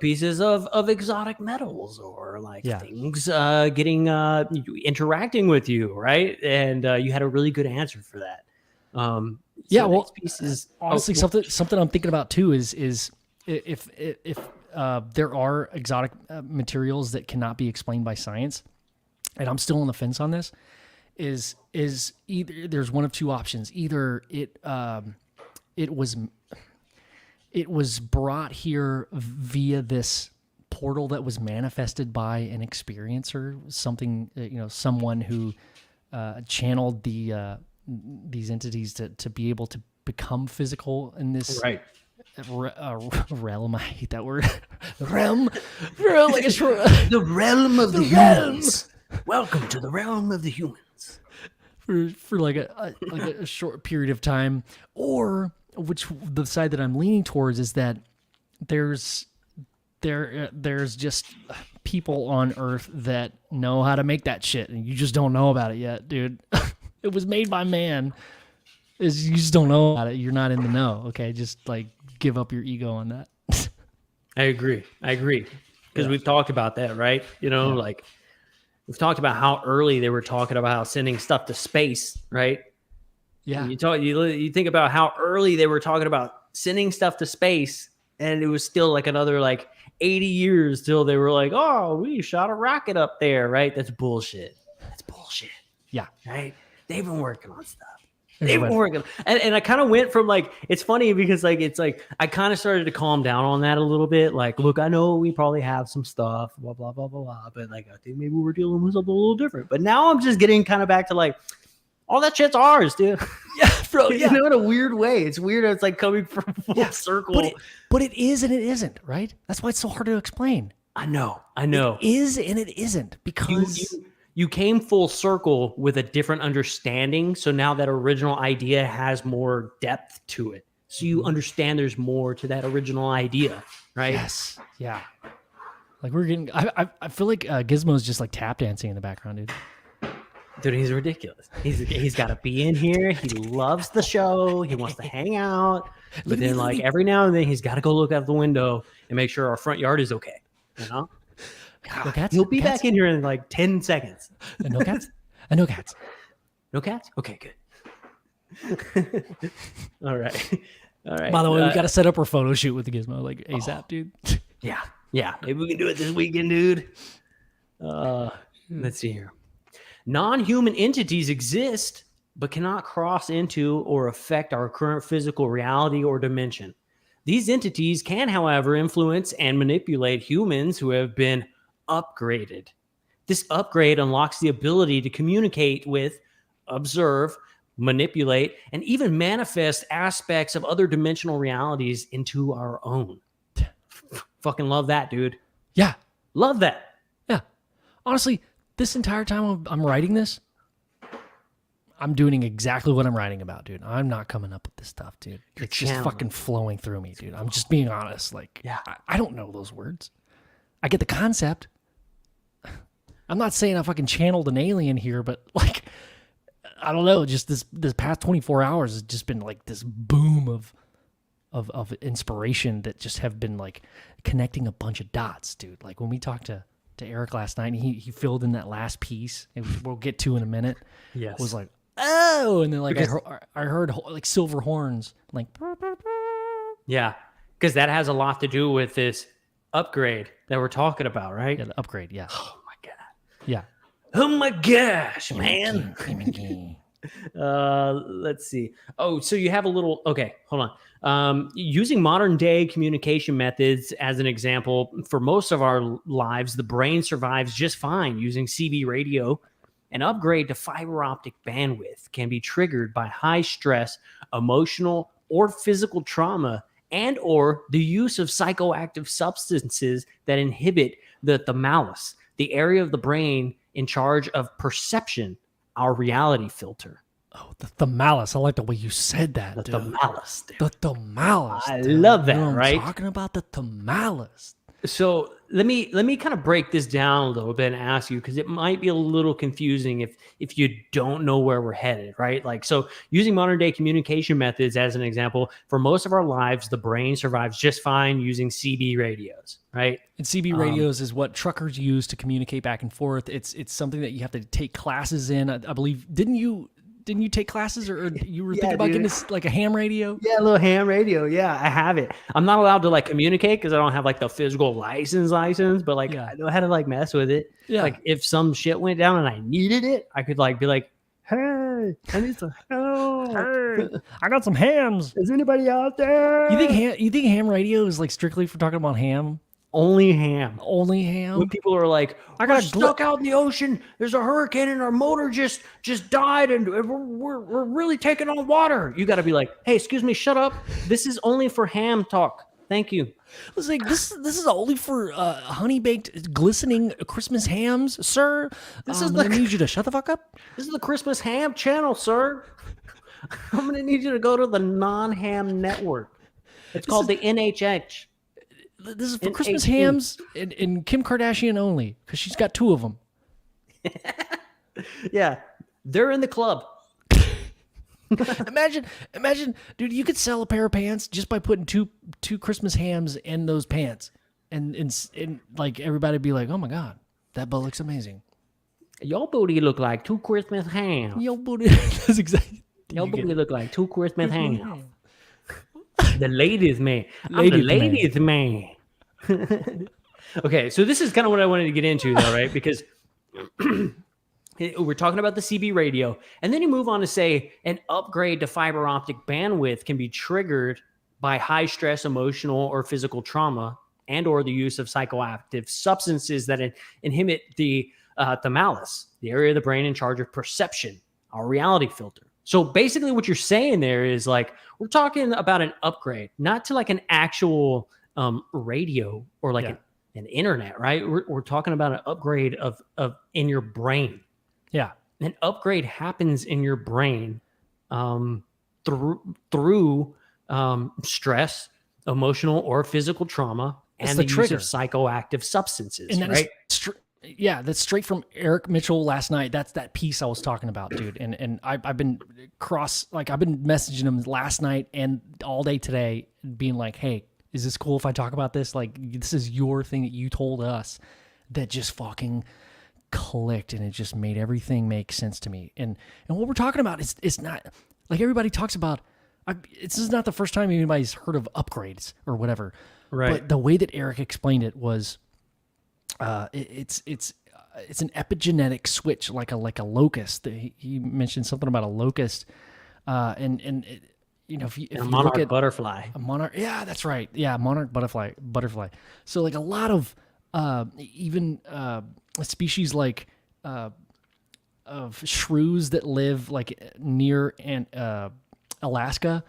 pieces of exotic metals, or like things getting interacting with you, right? And you had a really good answer for that. Well, pieces, honestly, something I'm thinking about too is if there are exotic materials that cannot be explained by science, and I'm still on the fence on this, is either there's one of two options. Either it was brought here via this portal that was manifested by an experiencer, something, someone who channeled these entities to be able to become physical in this right. Realm. I hate that word. Realm. Like The realm of the humans. Welcome to the realm of the humans. For like a short period of time, or which the side that I'm leaning towards is that there's just people on Earth that know how to make that shit, and you just don't know about it yet, dude. It was made by man. You just don't know about it. You're not in the know. Okay, just like give up your ego on that. I agree. Because we've talked about that, right? Like we've talked about how early they were talking about sending stuff to space, right? Yeah. And you think about how early they were talking about sending stuff to space, and it was still like another like 80 years till they were like, oh, we shot a rocket up there, right? That's bullshit. Yeah. Right? They've been working on stuff. They've been working. And I kind of went from like, it's funny because like, it's like, I kind of started to calm down on that a little bit. Like, look, I know we probably have some stuff, blah, blah, blah, blah, blah. But like, I think maybe we're dealing with something a little different. But now I'm just getting kind of back to like, all that shit's ours, dude. Yeah, bro. Yeah. In a weird way. It's weird. It's like coming from full circle. But it is and it isn't, right? That's why it's so hard to explain. I know. It is and it isn't, because you came full circle with a different understanding. So now that original idea has more depth to it. So you understand there's more to that original idea, right? Yes. Yeah. Like we're getting, I feel like Gizmo's just like tap dancing in the background, dude. Dude, he's ridiculous. He's got to be in here. He loves the show. He wants to hang out. But then like every now and then he's got to go look out the window and make sure our front yard is okay. No cats? He'll be back in here in like 10 seconds. No cats? No cats. No cats? Okay, good. All right. By the way, we got to set up our photo shoot with the Gizmo, like ASAP, dude. Yeah. Maybe we can do it this weekend, dude. Let's see here. Non-human entities exist, but cannot cross into or affect our current physical reality or dimension. These entities can, however, influence and manipulate humans who have been upgraded. This upgrade unlocks the ability to communicate with, observe, manipulate, and even manifest aspects of other dimensional realities into our own. Fucking love that, dude. Yeah. Love that. Yeah. Honestly, this entire time I'm writing this, I'm doing exactly what I'm writing about, dude. I'm not coming up with this stuff, dude. It's just channeling. fucking flowing through me, dude. I'm just being honest. Like, Yeah. I don't know those words. I get the concept. I'm not saying I fucking channeled an alien here, but like, I don't know. Just this past 24 hours has just been like this boom of inspiration that just have been like connecting a bunch of dots, dude. Like when we talked to Eric last night, and he filled in that last piece, and we'll get to in a minute. Yes. Was like, oh, and then like I heard like silver horns, like Yeah. Because that has a lot to do with this upgrade that we're talking about, right? yeah, the upgrade, yeah, Oh my God. yeah. Oh my gosh, man. Let's see. Oh, so you have a little. Okay, hold on. Using modern day communication methods as an example, for most of our lives, the brain survives just fine using CB radio. An upgrade to fiber optic bandwidth can be triggered by high stress, emotional, or physical trauma, and or the use of psychoactive substances that inhibit the thalamus, the area of the brain in charge of perception, our reality filter. Oh, the thalamus. I like the way you said that, The dude. thalamus. Dude. The thalamus. I dude. love that, You know what right? I'm talking about the thalamus. So let me kind of break this down a little bit and ask you, because it might be a little confusing if you don't know where we're headed, right? Like, so using modern day communication methods as an example, for most of our lives, the brain survives just fine using CB radios, right? And CB radios is what truckers use to communicate back and forth. It's something that you have to take classes in. I believe. Didn't you take classes, or you were thinking about getting this like a ham radio? Yeah, a little ham radio. Yeah, I have it. I'm not allowed to like communicate because I don't have like the physical license, but like Yeah. I know how to like mess with it. Yeah. Like if some shit went down and I needed it, I could like be like, "Hey, I need some help. Hey, I got some hams. Is anybody out there?" You think ham radio is like strictly for talking about ham? Only ham. Only ham? When people are like, I "I got got a stuck out in the ocean. There's a hurricane and our motor just died, and we're really taking on water." You got to be like, "Hey, excuse me, shut up. This is only for ham talk. Thank you." It's like this is only for honey baked glistening Christmas hams, sir. This is I need you to shut the fuck up. This is the Christmas ham channel, sir. I'm gonna need you to go to the non-ham network. It's called the NHH. This is for And Christmas 18. hams and Kim Kardashian only, because she's got 2 of them. Yeah, they're in the club. Imagine, dude, you could sell a pair of pants just by putting two Christmas hams in those pants, and like everybody'd be like, "Oh my god, that butt looks amazing." Your booty look like 2 Christmas hams. Yo, booty. That's exactly. Your You get booty it. look like 2 Christmas hams. The ladies' man. I'm Ladies' the ladies' man. Okay, so this is kind of what I wanted to get into, though, right? Because we're talking about the CB radio, and then you move on to say an upgrade to fiber optic bandwidth can be triggered by high stress, emotional, or physical trauma, and or the use of psychoactive substances that inhibit the thalamus, the area of the brain in charge of perception, our reality filter. So basically what you're saying there is like, we're talking about an upgrade, not to like an actual radio or like an internet, right? We're talking about an upgrade of in your brain. Yeah. An upgrade happens in your brain through stress, emotional or physical trauma, It's and the the use trigger. of psychoactive substances, And that right? that's straight from Eric Mitchell last night. That's that piece I was talking about, dude. And I've been I've been messaging him last night and all day today, being like, "Hey, is this cool if I talk about this? Like, this is your thing that you told us that just fucking clicked, and it just made everything make sense to me." And what we're talking about is it's not like everybody talks about. This is not the first time anybody's heard of upgrades or whatever. Right. But the way that Eric explained it was, it's an epigenetic switch, like a locust. He mentioned something about a locust, and if you A look monarch at butterfly. a monarch, yeah, that's right, yeah, monarch butterfly. So like a lot of even a species like of shrews that live like near Alaska,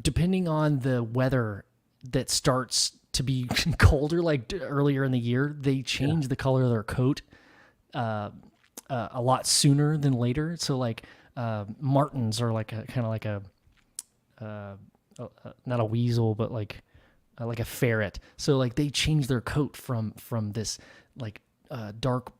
depending on the weather that starts to be colder, like earlier in the year, they change the color of their coat a lot sooner than later. So like martins are like a kind of like a not a weasel, but like a ferret. So like they change their coat from this like dark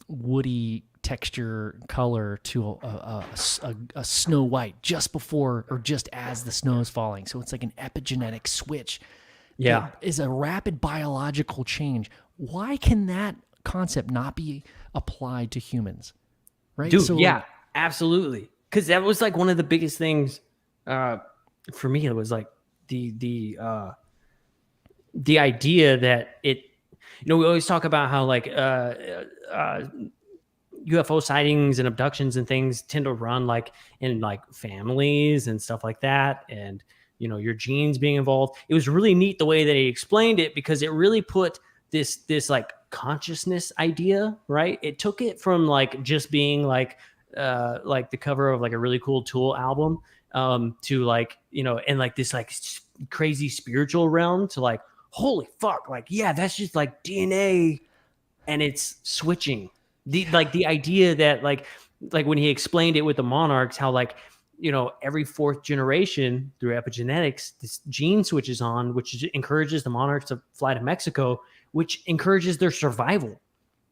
woody texture color to a snow white just before or just as the snow is falling. So it's like an epigenetic switch. Yeah. That is a rapid biological change. Why can that concept not be applied to humans? Right? Dude, So, yeah, absolutely. Because that was like one of the biggest things for me. It was like the idea that it, we always talk about how like UFO sightings and abductions and things tend to run like in like families and stuff like that. And, your genes being involved. It was really neat the way that he explained it, because it really put this like consciousness idea, right? It took it from like just being like the cover of like a really cool Tool album to like, and like this like crazy spiritual realm to like, holy fuck, like, yeah, that's just like DNA and it's switching. The idea that like when he explained it with the monarchs, how like, every fourth generation through epigenetics, this gene switches on, which encourages the monarchs to fly to Mexico, which encourages their survival.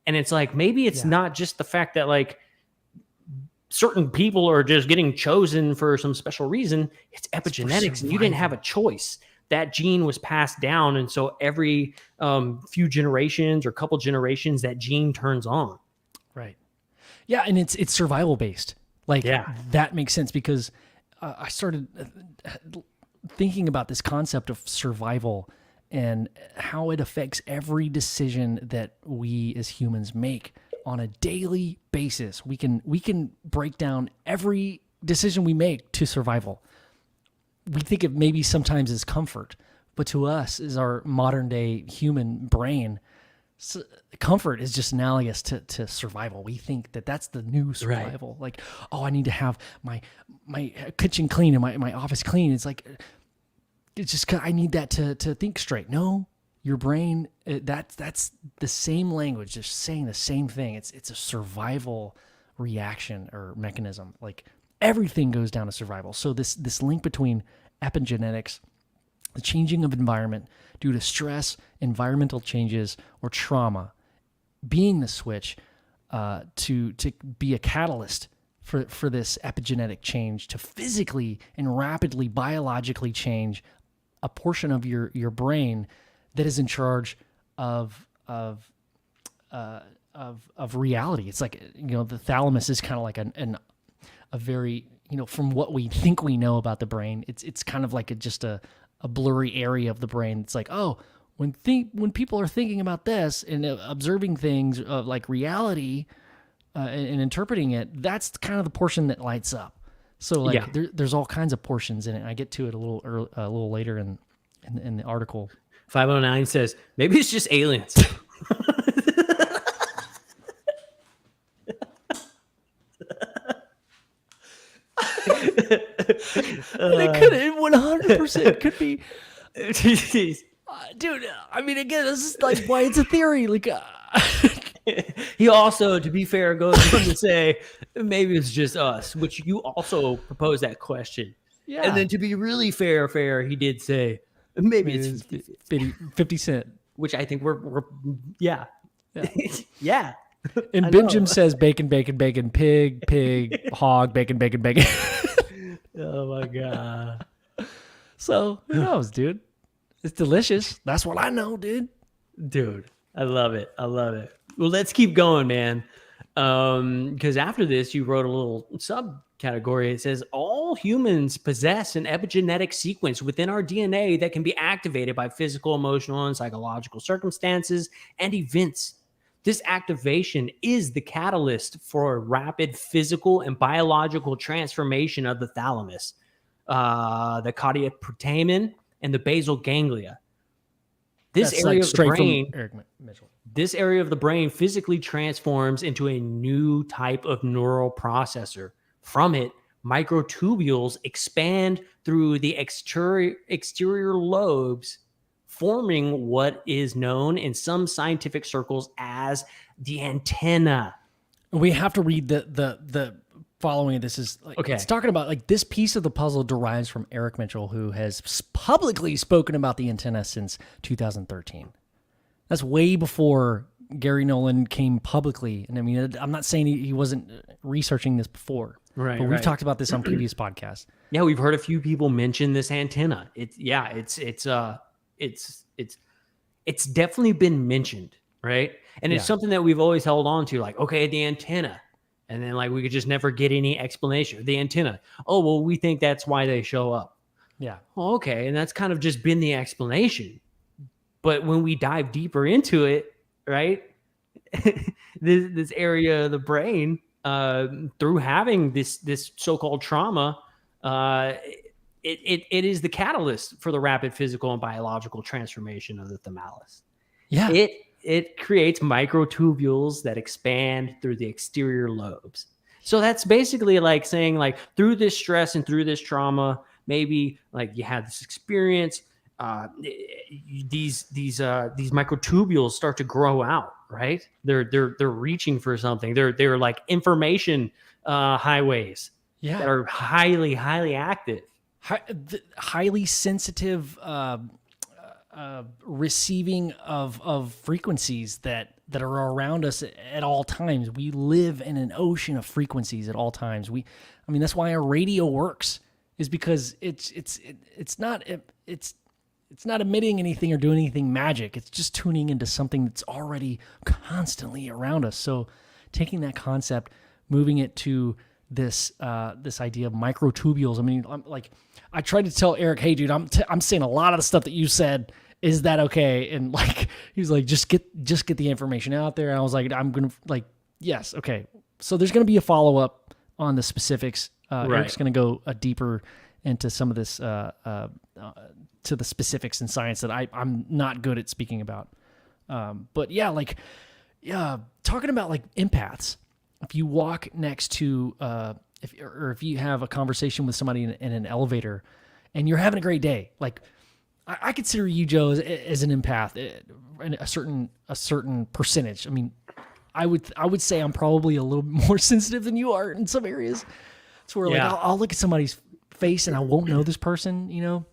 And it's like, maybe it's not just the fact that like certain people are just getting chosen for some special reason. It's epigenetics, and you didn't have a choice. That gene was passed down. And so every few generations or couple generations, that gene turns on. right. Yeah. And it's survival based. Like that makes sense, because I started thinking about this concept of survival and how it affects every decision that we as humans make on a daily basis. We can break down every decision we make to survival. We think of maybe sometimes as comfort, but to us, as our modern day human brain, comfort is just analogous to survival. We think that that's the new survival. Like, oh, I need to have my kitchen clean and my office clean. It's like, it's just, I need that to think straight. No, your brain, that's the same language, just saying the same thing. It's a survival reaction or mechanism. Like everything goes down to survival. So this link between epigenetics, the changing of environment due to stress, environmental changes, or trauma, being the switch to be a catalyst for this epigenetic change, to physically and rapidly biologically change a portion of your brain that is in charge of reality. It's like, the thalamus is kind of like a very, from what we think we know about the brain, it's kind of like just a blurry area of the brain. It's like, oh, when people are thinking about this and observing things of like reality and interpreting it, that's kind of the portion that lights up. So like there's all kinds of portions in it. I get to it a little later in the article. 509 says maybe it's just aliens. It could 100% could be. Dude, I mean, again, this is like why it's a theory. Like, he also, to be fair, goes on to say maybe it's just us, which you also proposed that question. Yeah. And then to be really fair, he did say maybe it's 50 Cent, which I think we're yeah. Yeah. And Benjamin says bacon, bacon, bacon, pig, hog, bacon, bacon, bacon. Oh my God. So who knows, dude? It's delicious. That's what I know, dude. Dude, I love it. Well, let's keep going, man. Because after this, you wrote a little subcategory. It says all humans possess an epigenetic sequence within our DNA that can be activated by physical, emotional, and psychological circumstances and events. This activation is the catalyst for a rapid physical and biological transformation of the thalamus, the caudate putamen, and the basal ganglia. This That's area like of the straight brain, from Eric Mitchell. this area of the brain physically transforms into a new type of neural processor. From it, microtubules expand through the exterior lobes, forming what is known in some scientific circles as the antenna. We have to read the following of this is like Okay. it's talking about like this piece of the puzzle derives from Eric Mitchell, who has publicly spoken about the antenna since 2013. That's way before Gary Nolan came publicly. And I mean, I'm not saying he wasn't researching this before, Right, but we've right. talked about this on previous podcasts. Yeah, we've heard a few people mention this antenna. It's definitely been mentioned, right? And it's Yeah. something that we've always held on to, like, okay, the antenna. And then like we could just never get any explanation. The antenna. Oh, well, we think that's why they show up. Yeah. Well, okay, and that's kind of just been the explanation. But when we dive deeper into it, right? this area of the brain, through having this so-called trauma, it is the catalyst for the rapid physical and biological transformation of the thalamus. Yeah. It creates microtubules that expand through the exterior lobes. So that's basically like saying, like, through this stress and through this trauma, maybe like you had this experience, these microtubules start to grow out, right? They're reaching for something. They're like information highways Yeah. that are highly active. Highly sensitive receiving of frequencies that are around us at all times. We live in an ocean of frequencies at all times. I mean, that's why our radio works, is because it's not emitting anything or doing anything magic. It's just tuning into something that's already constantly around us. So taking that concept, moving it to this idea of microtubules. I mean, I tried to tell Eric, hey, dude, I'm saying a lot of the stuff that you said. Is that okay? And like, he was like, just get the information out there. And I was like, I'm going to like, yes. Okay. So there's going to be a follow-up on the specifics. Right. Eric's going to go deeper into some of this, to the specifics in science that I'm not good at speaking about. But yeah, like, talking about like empaths, if you walk next to, if you have a conversation with somebody in an elevator and you're having a great day, like, I consider you, Joe, as an empath, a certain percentage. I mean, I would say I'm probably a little more sensitive than you are in some areas. So where like I'll look at somebody's face and I won't know this person. You know,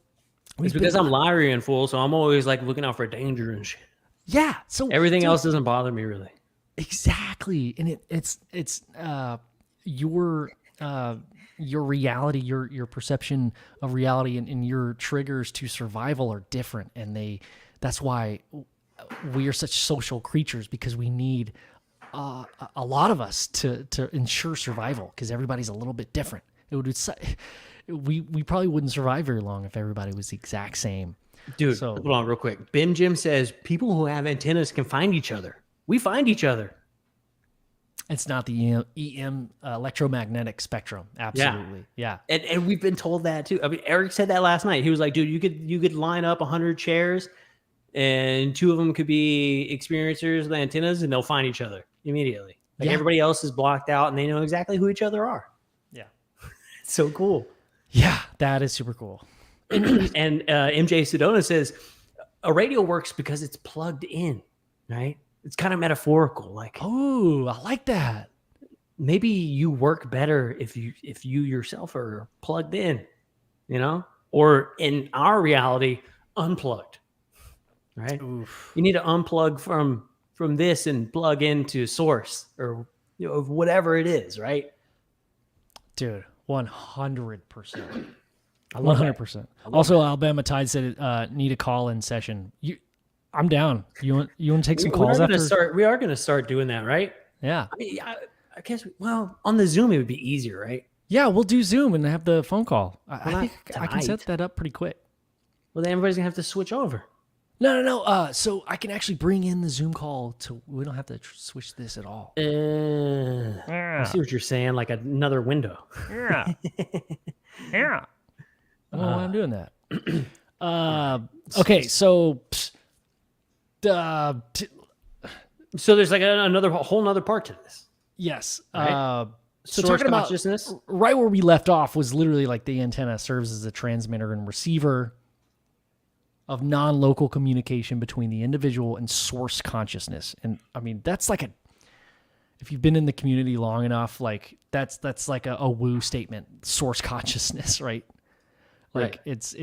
It's because I'm Larry and full, so I'm always like looking out for danger and shit. Yeah. So Everything else doesn't bother me really. exactly, and it's your reality, your perception of reality, and your triggers to survival are different, and that's why we are such social creatures, because we need a lot of us to ensure survival, because everybody's a little bit different. We probably wouldn't survive very long if everybody was the exact same. Dude, hold on real quick. Ben Jim says people who have antennas can find each other. We find each other. It's not the EM electromagnetic spectrum. Absolutely. Yeah. And we've been told that too. I mean, Eric said that last night. He was like, dude, you could line up 100 chairs and 2 of them could be experiencers with antennas and they'll find each other immediately. Like everybody else is blocked out and they know exactly who each other are. Yeah. It's so cool. Yeah, that is super cool. And MJ Sedona says a radio works because it's plugged in, right? It's kind of metaphorical. Like, oh, I like that. Maybe you work better if you yourself are plugged in, you know, or in our reality, unplugged, right? Oof. You need to unplug from this and plug into source, or whatever it is, right? Dude, 100%. 100%. Also, Alabama Tide said need a call-in session. I'm down. You want to take some calls after? We are going to start doing that, right? Yeah. I mean, I guess. Well, on the Zoom it would be easier, right? Yeah, we'll do Zoom and have the phone call. I Well, think I can set that up pretty quick. Well, then everybody's gonna have to switch over. No. So I can actually bring in the Zoom call we don't have to switch this at all. I see what you're saying, like another window. Yeah. Yeah. I don't know why I'm doing that. Okay, so So there's like a whole nother part to this. Yes. Right. So Source talking about consciousness. right where we left off was literally like the antenna serves as a transmitter and receiver of non-local communication between the individual and source consciousness. And I mean, that's like if you've been in the community long enough, like that's like a woo statement, source consciousness, right? Like Right. it's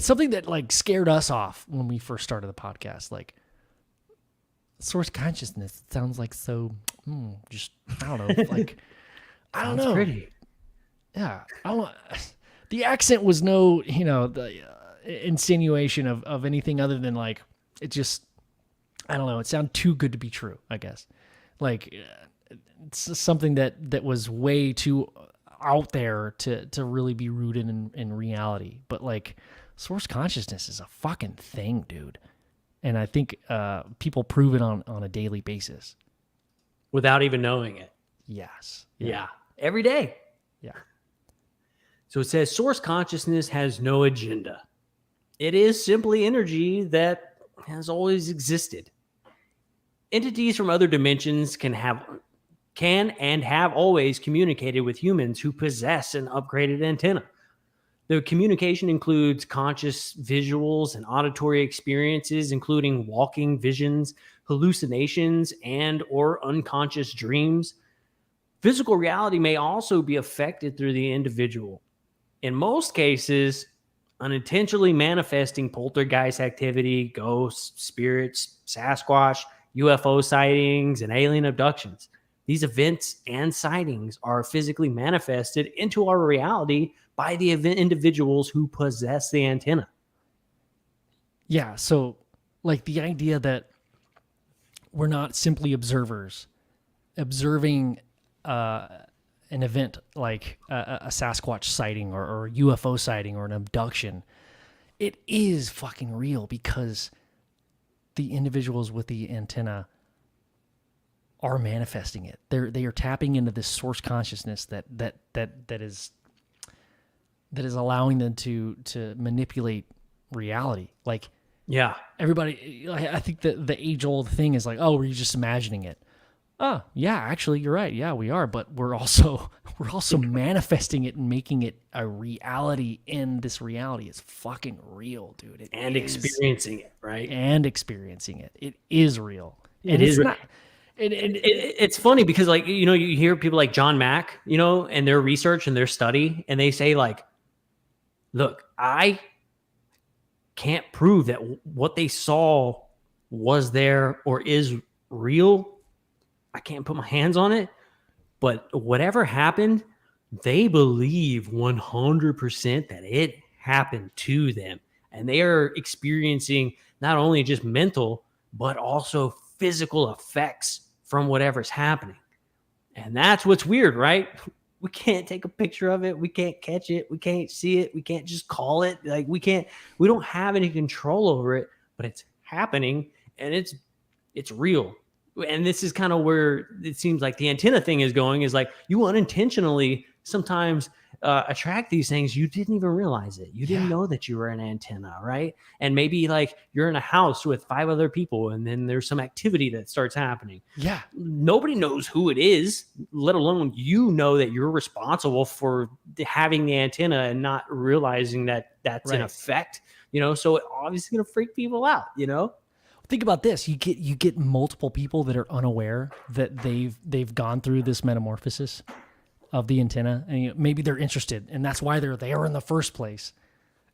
something that like scared us off when we first started the podcast. Like source consciousness sounds like so just I don't know, like I don't Sounds know. pretty. Yeah, I don't. The accent was no, the insinuation of anything other than like it just. I don't know. It sounded too good to be true. I guess, like it's something that was way too out there to really be rooted in reality. But like source consciousness is a fucking thing, dude. And I think people prove it on a daily basis. Without even knowing it. Yes. Yeah. Every day. Yeah. So it says source consciousness has no agenda. It is simply energy that has always existed. Entities from other dimensions can and have always communicated with humans who possess an upgraded antenna. The communication includes conscious visuals and auditory experiences, including walking visions, hallucinations, and or unconscious dreams. Physical reality may also be affected through the individual. In most cases, unintentionally manifesting poltergeist activity, ghosts, spirits, Sasquatch, UFO sightings, and alien abductions. These events and sightings are physically manifested into our reality by the individuals who possess the antenna. Yeah, so like the idea that we're not simply observers, observing an event like a Sasquatch sighting or a UFO sighting or an abduction, it is fucking real because the individuals with the antenna are manifesting it. They are tapping into this source consciousness that is allowing them to manipulate reality. Like, Yeah. everybody, I think the age old thing is like, oh, were you just imagining it? Oh, yeah, actually, you're right. Yeah, we are, but we're also manifesting it and making it a reality. In this reality is fucking real, dude. Experiencing it, right? And experiencing it. It is real. It And is it's real. not. It's funny because, like, you hear people like John Mack, and their research and their study, and they say, like, look, I can't prove that what they saw was there or is real. I can't put my hands on it, but whatever happened, they believe 100% that it happened to them. And they are experiencing not only just mental, but also physical effects from whatever's happening. And that's what's weird, right? We can't take a picture of it. We can't catch it. We can't see it. We can't just call it. Like, we don't have any control over it, but it's happening and it's real. And this is kind of where it seems like the antenna thing is going, is like you unintentionally sometimes attract these things. You didn't even realize it. You didn't know that you were an antenna, right? And maybe like you're in a house with 5 other people and then there's some activity that starts happening. Yeah. Nobody knows who it is, let alone that you're responsible for having the antenna and not realizing that that's in effect, so it obviously going to freak people out, Think about this. You get multiple people that are unaware that they've gone through this metamorphosis of the antenna, and maybe they're interested, and that's why they're there in the first place.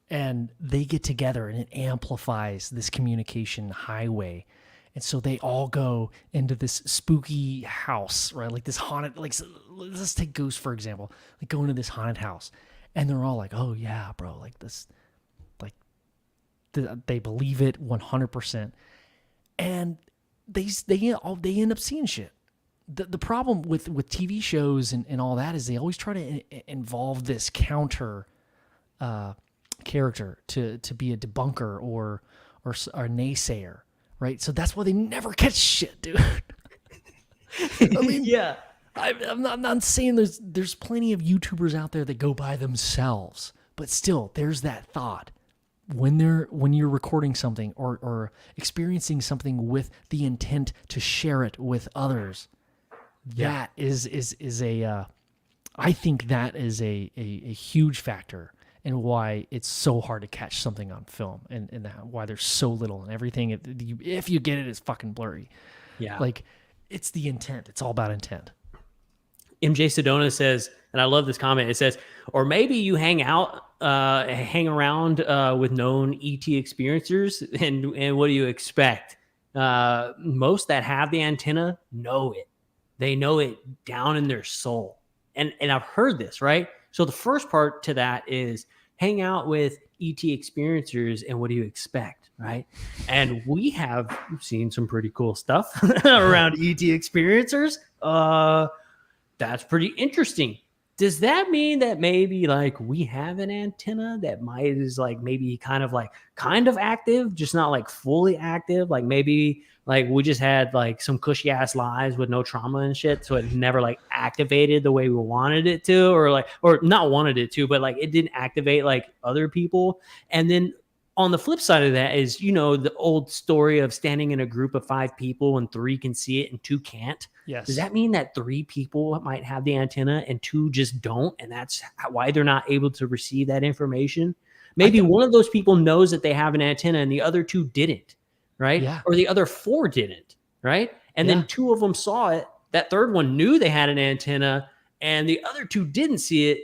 And they get together, and it amplifies this communication highway. And so they all go into this spooky house, right? Like this haunted, like, let's take Goose, for example. Like, go into this haunted house, and they're all like, oh yeah, bro, like this, like they believe it 100%. And they end up seeing shit. The problem with TV shows and all that is they always try to involve this counter character to be a debunker or a naysayer, right? So that's why they never catch shit, dude. I mean, yeah. I'm not saying there's plenty of YouTubers out there that go by themselves, but still, there's that thought. when you're recording something or experiencing something with the intent to share it with others, that is a I think that is a huge factor in why it's so hard to catch something on film and why there's so little and everything. If you get it, it's fucking blurry. Yeah. Like, it's the intent. It's all about intent. MJ Sedona says, and I love this comment, it says, or maybe you hang around with known ET experiencers, and what do you expect? Most that have the antenna know it. They know it down in their soul. And I've heard this, right? So the first part to that is hang out with ET experiencers, and what do you expect, right? And we have seen some pretty cool stuff around ET experiencers. That's pretty interesting. Does that mean that maybe like we have an antenna that is like maybe kind of active, just not like fully active? Like maybe like we just had like some cushy ass lives with no trauma and shit, so it never like activated the way we wanted it to, or not wanted it to, but like it didn't activate like other people. And then on the flip side of that is, the old story of standing in a group of 5 people and 3 can see it and 2 can't. Yes. Does that mean that 3 people might have the antenna and 2 just don't? And that's why they're not able to receive that information? Maybe one of those people knows that they have an antenna and the other 2 didn't, right? Yeah. Or the other 4 didn't, right? And then 2 of them saw it. That third one knew they had an antenna and the other 2 didn't see it.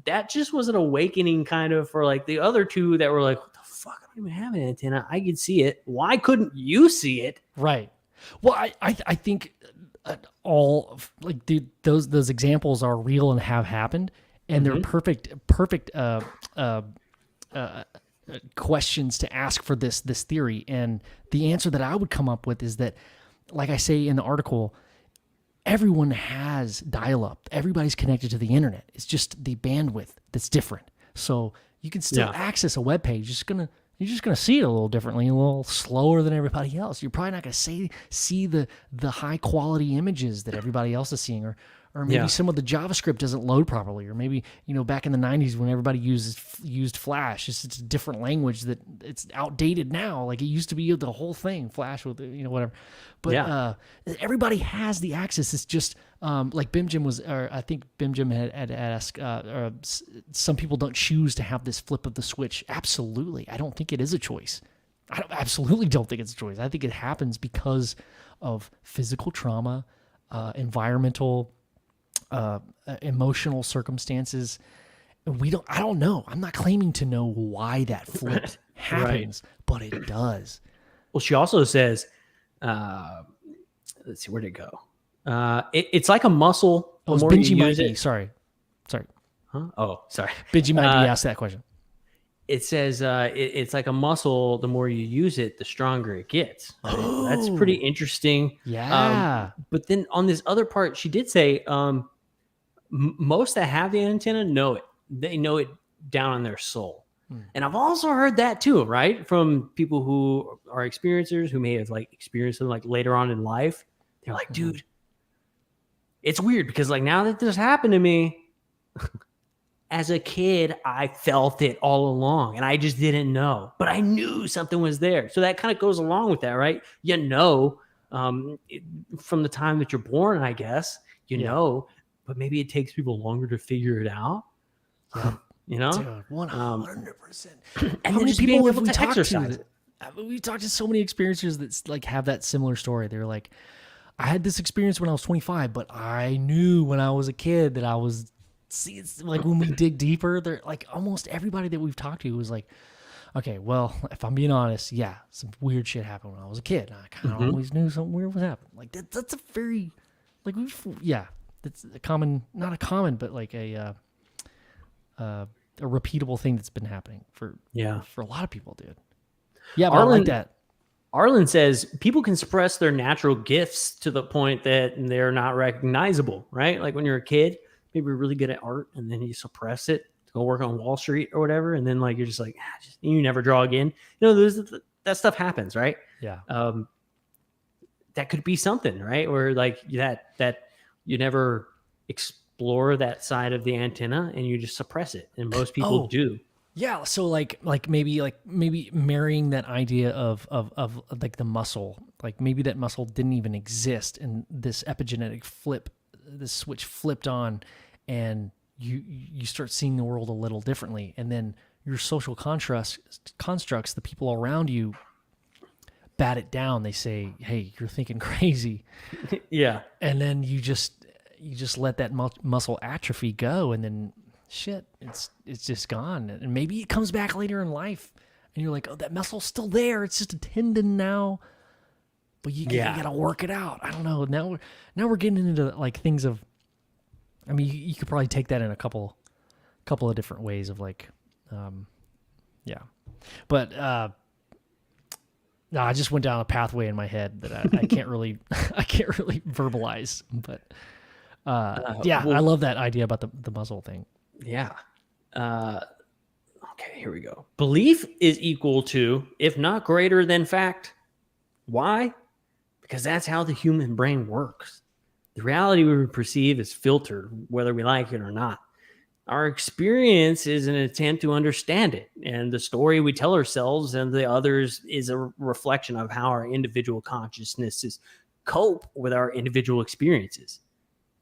That just was an awakening kind of for like the other 2 that were like, what the fuck? I don't even have an antenna. I can see it. Why couldn't you see it? Right. Well, I think all of, like those examples are real and have happened, and they're perfect questions to ask for this theory. And the answer that I would come up with is that, like I say in the article, everyone has dial-up. Everybody's connected to the internet. It's just the bandwidth that's different. So you can still access a web page. You're just gonna see it a little differently, a little slower than everybody else. You're probably not gonna see the high quality images that everybody else is seeing, or maybe some of the JavaScript doesn't load properly, or maybe back in the 90s when everybody used Flash, it's a different language that it's outdated now. Like it used to be the whole thing, Flash with whatever. But everybody has the access. It's just like Bim was, or I think Bim had asked, some people don't choose to have this flip of the switch. Absolutely, I don't think it is a choice. Absolutely don't think it's a choice. I think it happens because of physical trauma, environmental, emotional circumstances. I don't know. I'm not claiming to know why that flip happens, but it does. Well, she also says, let's see, where'd it go? It's like a muscle. Oh, Benji might be. Sorry. Huh? Oh, sorry. Benji might be asked that question. It says it's like a muscle. The more you use it, the stronger it gets. Right? Oh. That's pretty interesting. Yeah. But then on this other part, she did say most that have the antenna know it. They know it down in their soul. And I've also heard that too, right? From people who are experiencers who may have like experienced them like later on in life. They're like, dude, it's weird because like now that this happened to me, as a kid, I felt it all along and I just didn't know, but I knew something was there. So that kind of goes along with that, right? From the time that you're born, I guess, know, but maybe it takes people longer to figure it out. Dude, 100%. And how many people have we talked to? We've talked to so many experiencers that like have that similar story. They're like, I had this experience when I was 25, but I knew when I was a kid that I was. See, it's like when we dig deeper, they're like almost everybody that we've talked to was like, okay, well, if I'm being honest, some weird shit happened when I was a kid. I kind of always knew something weird was happening. Like that's a very, like that's a common, not a common, but like a repeatable thing that's been happening for a lot of people, dude. Yeah, but I like that. Arlen says people can suppress their natural gifts to the point that they're not recognizable, right? Like when you're a kid, maybe you're really good at art and then you suppress it to go work on Wall Street or whatever. And then like, you're just like, you never draw again. That stuff happens, right? Yeah. That could be something, right? Or like that you never explore that side of the antenna and you just suppress it. And most people do. Yeah, so like maybe marrying that idea of like the muscle, like maybe that muscle didn't even exist, and this epigenetic flip, this switch flipped on, and you start seeing the world a little differently, and then your social constructs, the people around you, bat it down. They say, "Hey, you're thinking crazy," Yeah. and then you just let that muscle atrophy go, and then shit, it's just gone. And maybe it comes back later in life, and you're like, oh, that muscle's still there. It's just a tendon now, but you gotta work it out. I don't know. Now we're getting into like things of. I mean, you could probably take that in a couple of different ways of like, yeah, but no, I just went down a pathway in my head that I can't really verbalize, but. Well, I love that idea about the muzzle thing. Yeah. Okay, here we go. Belief is equal to, if not greater than fact. Why? Because that's how the human brain works. The reality we perceive is filtered, whether we like it or not. Our experience is an attempt to understand it, and the story we tell ourselves and the others is a reflection of how our individual consciousnesses cope with our individual experiences.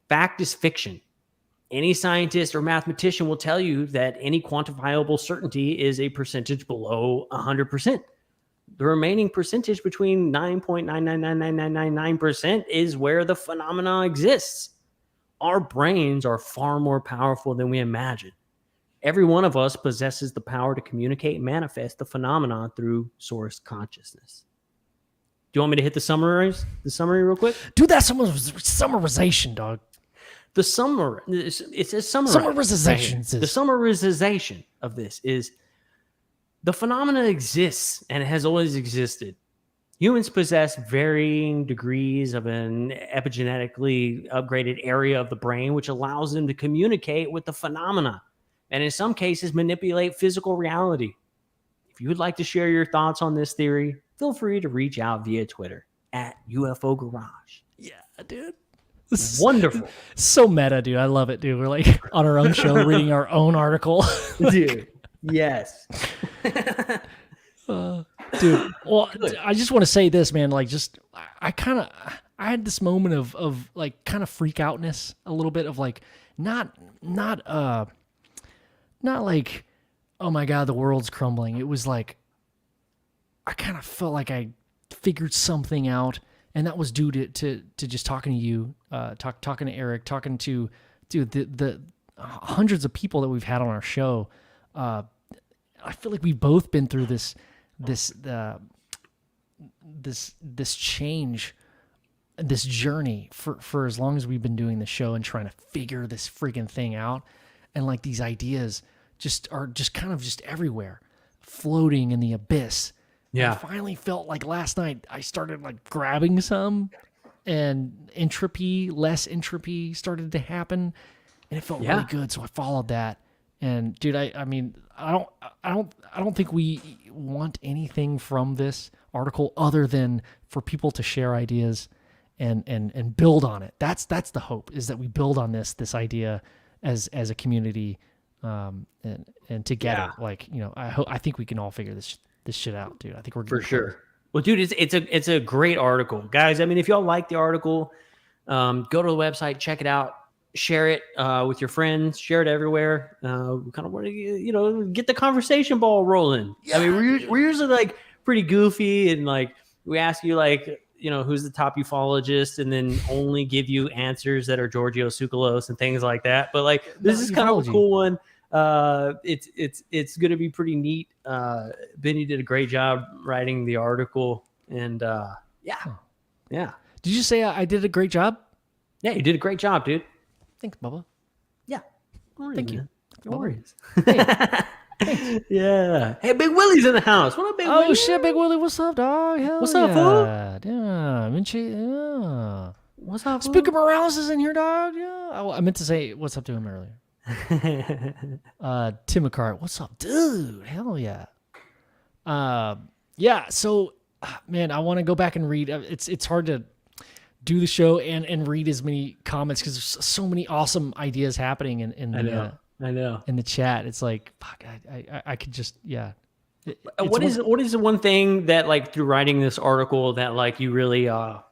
Fact is fiction. Any scientist or mathematician will tell you that any quantifiable certainty is a percentage below 100%. The remaining percentage between 9.9999999% is where the phenomena exists. Our brains are far more powerful than we imagine. Every one of us possesses the power to communicate and manifest the phenomenon through source consciousness. Do you want me to hit the summary real quick? Do that summarization, dog. It says Summarization. The summarization of this is the phenomena exists and it has always existed. Humans possess varying degrees of an epigenetically upgraded area of the brain, which allows them to communicate with the phenomena and in some cases manipulate physical reality. If you would like to share your thoughts on this theory, feel free to reach out via Twitter at UFO Garage. Yeah, dude. Wonderful. So meta, dude. I love it, dude. We're like on our own show reading our own article. Dude, yes. Dude, well, I just want to say this, man. Like, just, I had this moment of like kind of freak outness a little bit of like, not like, oh my God, the world's crumbling. It was like, I kind of felt like I figured something out. And that was due to just talking to you, talking to Eric, talking to the hundreds of people that we've had on our show. I feel like we've both been through this change, this journey for as long as we've been doing the show and trying to figure this freaking thing out. And like these ideas are kind of everywhere, floating in the abyss. Yeah. I finally felt like last night I started like grabbing some, and less entropy started to happen, and it felt really good. So I followed that. And dude, I mean, I don't think we want anything from this article other than for people to share ideas and build on it. That's the hope, is that we build on this idea as a community, and together. Like, you know, I think we can all figure this shit out, dude. I think we're good. For sure. Well, dude, it's a great article, guys. I mean, if y'all like the article, go to the website, check it out, share it with your friends, share it everywhere. We kind of want to, get the conversation ball rolling. Yeah, I mean, we're usually like pretty goofy, and like we ask you like, who's the top ufologist, and then only give you answers that are Giorgio Tsoukalos and things like that. But like, this is kind of a cool one. It's going to be pretty neat. Benny did a great job writing the article, and yeah. Did you say I did a great job? Yeah, you did a great job, dude. Thanks, Bubba. Yeah. Thank you. No worries. Yeah. Hey, Big Willie's in the house. What up, Big Willie? Oh shit, Big Willie, what's up, dog? Hell What's up, fool? Yeah, yeah. What's up, fool? Spooker Morales is in here, dog. Yeah. I meant to say what's up to him earlier. Tim McCart, what's up, dude? Hell yeah. Yeah. So, man, I want to go back and read. It's hard to do the show and read as many comments because there's so many awesome ideas happening in I know. in the chat. It's like, fuck, I could just, yeah. What is the one thing that like through writing this article that like you really you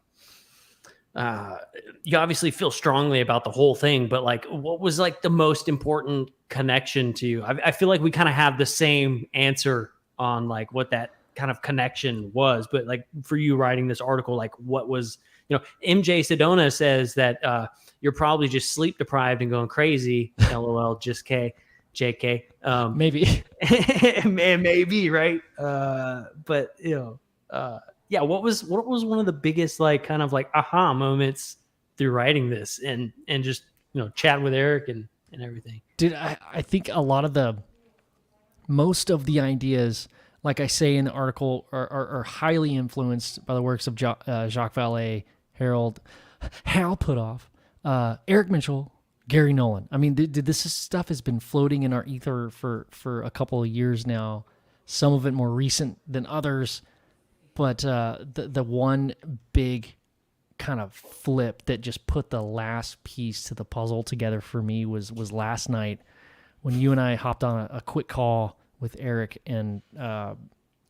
obviously feel strongly about the whole thing, but like what was like the most important connection to you? I feel like we kind of have the same answer on like what that kind of connection was, but like for you writing this article, like what was, MJ Sedona says that you're probably just sleep deprived and going crazy. LOL, just JK. Maybe. Maybe, right? But yeah, what was one of the biggest like kind of like aha moments through writing this and just chatting with Eric and everything? Dude, I think a lot of most of the ideas, like I say in the article, are highly influenced by the works of Jacques Vallée, Hal Puthoff, Eric Mitchell, Gary Nolan. I mean, this stuff has been floating in our ether for a couple of years now. Some of it more recent than others, but the one big kind of flip that just put the last piece to the puzzle together for me was last night when you and I hopped on a quick call with Eric, and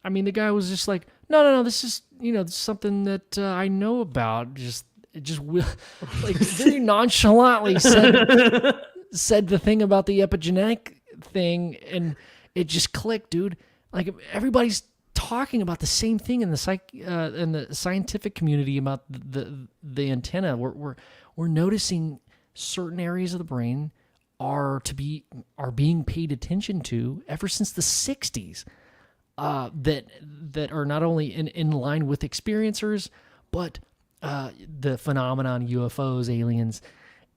I mean, the guy was just like, no, this is this is something that I know about. Just like very nonchalantly said the thing about the epigenetic thing, and it just clicked, dude. Like everybody's talking about the same thing in the scientific community about the antenna. We're noticing certain areas of the brain are being paid attention to ever since the 60s. That are not only in line with experiencers, but the phenomenon UFOs, aliens,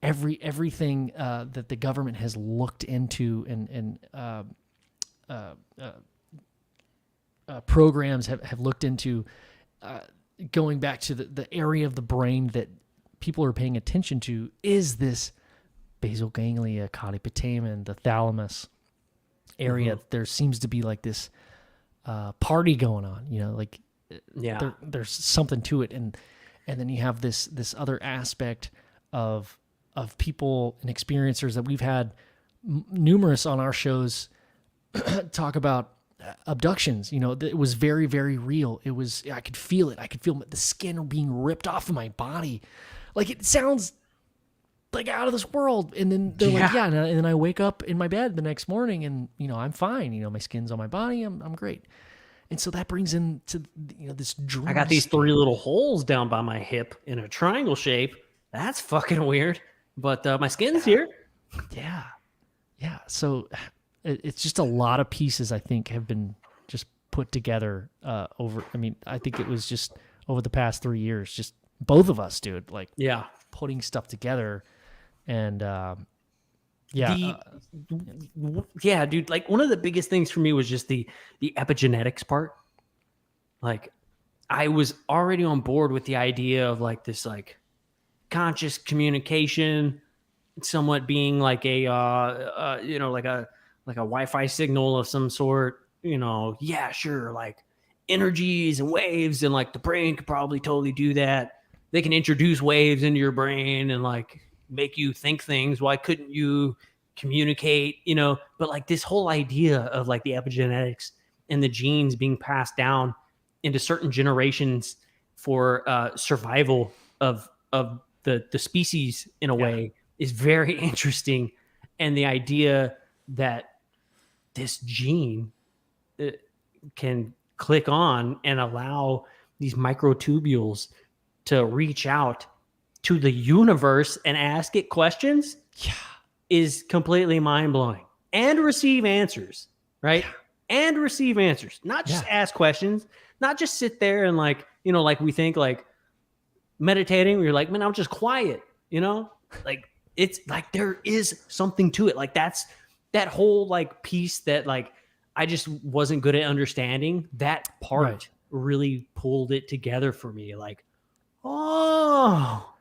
everything that the government has looked into and programs have looked into, going back to the area of the brain that people are paying attention to is this basal ganglia, cauda putamen, the thalamus area. Mm-hmm. There seems to be like this party going on, like there's something to it, and then you have this other aspect of people and experiencers that we've had numerous on our shows talk about abductions. It was very, very real. I could feel it. I could feel the skin being ripped off of my body. Like, it sounds like out of this world. And then they're like, yeah. And then I wake up in my bed the next morning and, I'm fine. My skin's on my body. I'm great. And so that brings into, this dream. I got these 3 little holes down by my hip in a triangle shape. That's fucking weird. But my skin's here. Yeah. Yeah. So it's just a lot of pieces, I think, have been just put together I think it was just over the past 3 years, just both of us, dude, like putting stuff together. And dude, like one of the biggest things for me was just the epigenetics part. Like, I was already on board with the idea of like this like conscious communication somewhat being like a like a Wi-Fi signal of some sort, sure, like energies and waves, and like the brain could probably totally do that. They can introduce waves into your brain and like make you think things. Why couldn't you communicate? But like this whole idea of like the epigenetics and the genes being passed down into certain generations for survival of the species in a way is very interesting. And the idea that this gene can click on and allow these microtubules to reach out to the universe and ask it questions is completely mind-blowing. And receive answers, right? And receive answers. Not just ask questions, not just sit there and like, like we think like meditating, where you're like, man, I'm just quiet, like it's like there is something to it. Like that's that whole like piece that like I just wasn't good at understanding. That part really pulled it together for me. Like, oh,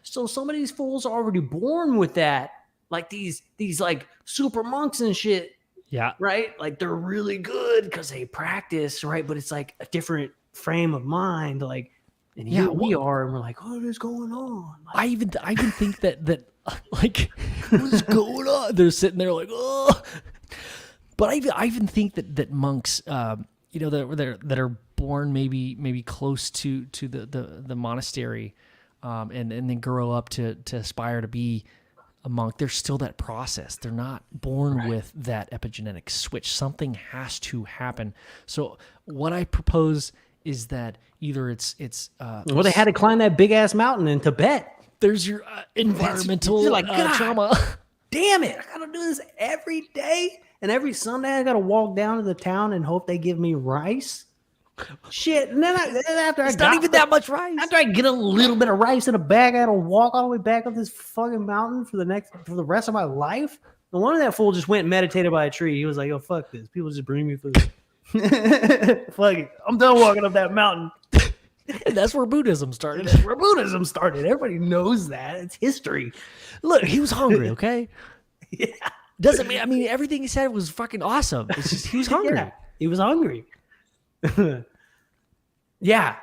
so some of these fools are already born with that. Like these like super monks and shit. Yeah. Right? Like they're really good because they practice, right? But it's like a different frame of mind. Like, and we are, and we're like, what is going on? Like, I even think that like What's going on? They're sitting there like, oh. But I even think that monks, that are born maybe close to the monastery, and then grow up to aspire to be a monk. There's still that process. They're not born with that epigenetic switch. Something has to happen. So what I propose is that either it's well, they had to climb that big ass mountain in Tibet. there's your environmental God. trauma. Damn it! I gotta do this every day, and every Sunday I gotta walk down to the town and hope they give me rice. Shit! And then after I It's got not even that much rice. after I get a little bit of rice in a bag, I gotta walk all the way back up this fucking mountain for the rest of my life. No wonder that fool just went and meditated by a tree. He was like, "Yo, fuck this. People just bring me food. Fuck it. I'm done walking up that mountain." And that's where Buddhism started. That's where Buddhism started. Everybody knows that. It's history. Look, he was hungry, okay? Yeah. Doesn't mean, I mean, everything he said was fucking awesome. It's just, he was hungry. Yeah, he was hungry. Yeah.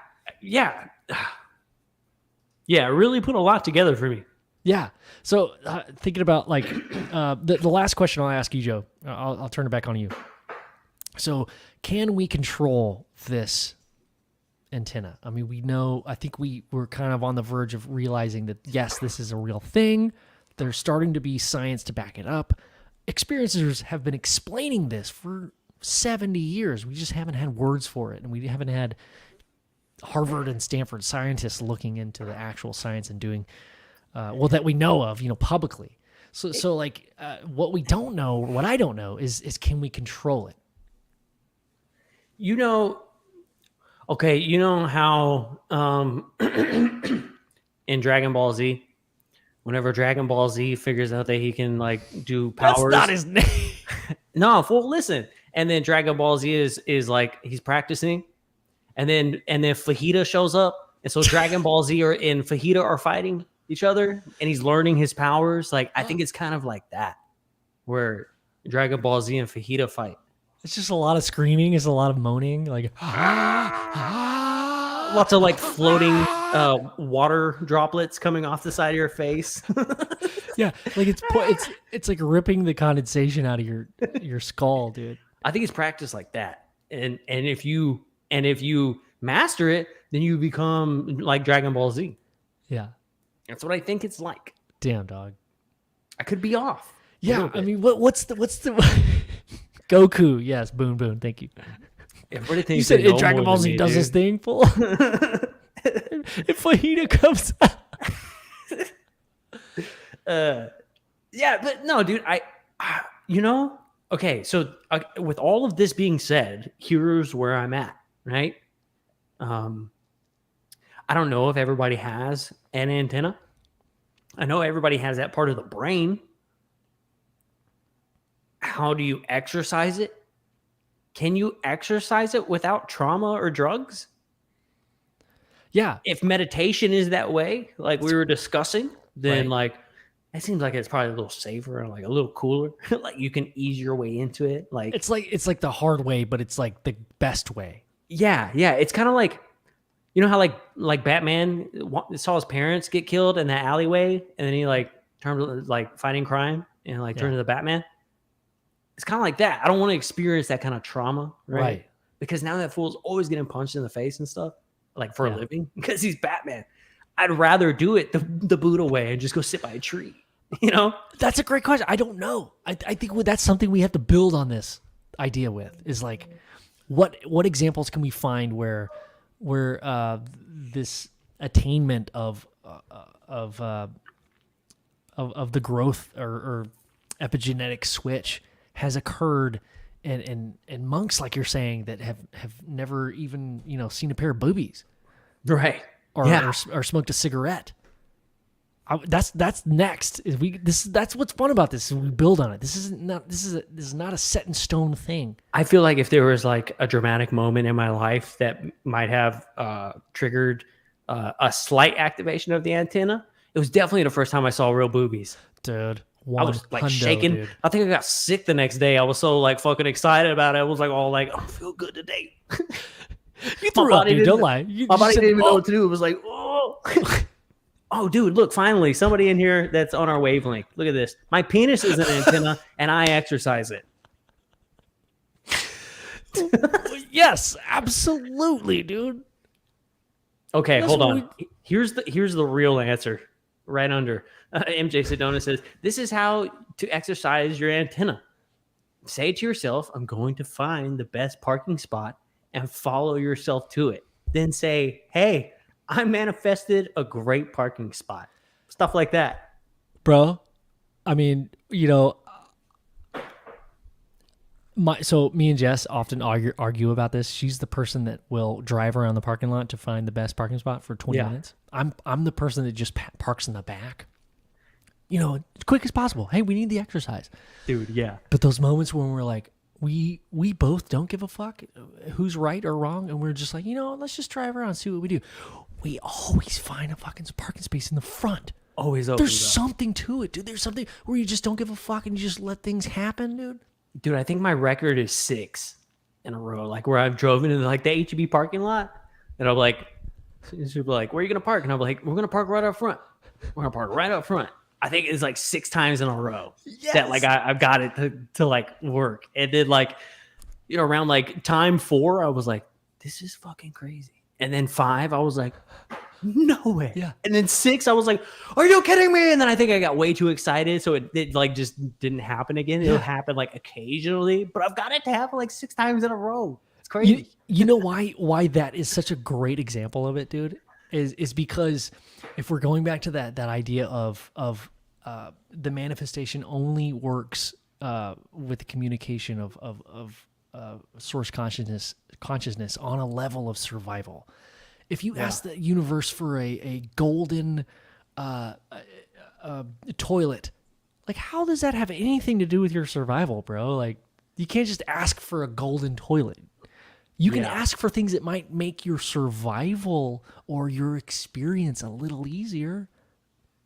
It really put a lot together for me. Yeah. So thinking about like the last question I'll ask you, Joe, I'll turn it back on you. So can we control this antenna? I mean, I think we're kind of on the verge of realizing that, yes, this is a real thing. There's starting to be science to back it up. Experiencers have been explaining this for 70 years. We just haven't had words for it. And we haven't had Harvard and Stanford scientists looking into the actual science and doing, that we know of, publicly. So like what we don't know, what I don't know is can we control it? Okay, you know how in Dragon Ball Z, whenever Dragon Ball Z figures out that he can like do powers. That's not his name. No, fool, listen. And then Dragon Ball Z is like he's practicing, and then Fajita shows up, and so Dragon Ball Z and Fajita are fighting each other, and he's learning his powers. Like I think it's kind of like that, where Dragon Ball Z and Fajita fight. It's just a lot of screaming. It's a lot of moaning. Like lots of like floating water droplets coming off the side of your face. yeah, like it's like ripping the condensation out of your skull, dude. I think it's practiced like that, and if you master it, then you become like Dragon Ball Z. Yeah, that's what I think it's like. Damn, dog. I could be off. Yeah, I mean, what's the Goku? Yes, Boon. Thank you. Everybody thinks you said they know Dragon more Ball than Z me, does dude. his thing, fool. If Fajita comes out. Yeah, but no, dude, okay, so with all of this being said, here's where I'm at, right? I don't know if everybody has an antenna. I know everybody has that part of the brain. How do you exercise it? Can you exercise it without trauma or drugs? Yeah. If meditation is that way, like we were discussing, then like it seems like it's probably a little safer and like a little cooler. Like you can ease your way into it. Like it's like the hard way, but it's like the best way. Yeah. It's kind of like, you know how like Batman saw his parents get killed in that alleyway, and then he like turned like fighting crime and like turned to the Batman. It's kind of like that. I don't want to experience that kind of trauma, right? Because now that fool's always getting punched in the face and stuff, like for a living, because he's Batman. I'd rather do it the Buddha way and just go sit by a tree. That's a great question. I don't know. I think that's something we have to build on this idea with, is like what examples can we find where this attainment of the growth or epigenetic switch has occurred, and monks, like you're saying, that have never even seen a pair of boobies, right? Or smoked a cigarette. That's next. That's what's fun about this. Is we build on it. This is not a set in stone thing. I feel like if there was like a dramatic moment in my life that might have triggered a slight activation of the antenna, it was definitely the first time I saw real boobies, dude. I was like shaking. Dude. I think I got sick the next day. I was so like fucking excited about it. I was like all like, I feel good today. You threw up, dude. Don't lie. My body didn't even know what to do. It was like, oh, Oh, dude, look, finally, somebody in here that's on our wavelength. Look at this. My penis is an antenna, and I exercise it. Yes, absolutely, dude. Okay, That's hold what on. Here's the real answer. Right under. MJ Sedona says, this is how to exercise your antenna. Say to yourself, I'm going to find the best parking spot and follow yourself to it. Then say, hey, I manifested a great parking spot. Stuff like that. Bro, I mean, you know, so me and Jess often argue about this. She's the person that will drive around the parking lot to find the best parking spot for 20 minutes. I'm the person that just parks in the back. You know, as quick as possible. Hey, we need the exercise. Dude, yeah. But those moments when we're like, we both don't give a fuck who's right or wrong, and we're just like, you know, let's just drive around and see what we do. We always find a fucking parking space in the front. Always opens There's something to it, dude. There's something where you just don't give a fuck and you just let things happen, dude. Dude, I think my record is 6 in a row. Like where I've driven into like the HEB parking lot, and I'm like, she'll be like, where are you gonna park? And I'm like, we're gonna park right up front. We're gonna park right up front. I think it's like 6 times in a row that like I've got it to like work. And then like, you know, around like time 4, I was like, this is fucking crazy. And then 5, I was like, no way. Yeah. And then 6, I was like, are you kidding me? And then I think I got way too excited. So it like just didn't happen again. It'll happen like occasionally, but I've got it to happen like 6 times in a row. It's crazy. You know why that is such a great example of it, dude? Is because if we're going back to that idea of the manifestation only works with the communication of source consciousness on a level of survival. If you ask the universe for a golden toilet, like how does that have anything to do with your survival, bro? Like you can't just ask for a golden toilet. You can ask for things that might make your survival or your experience a little easier.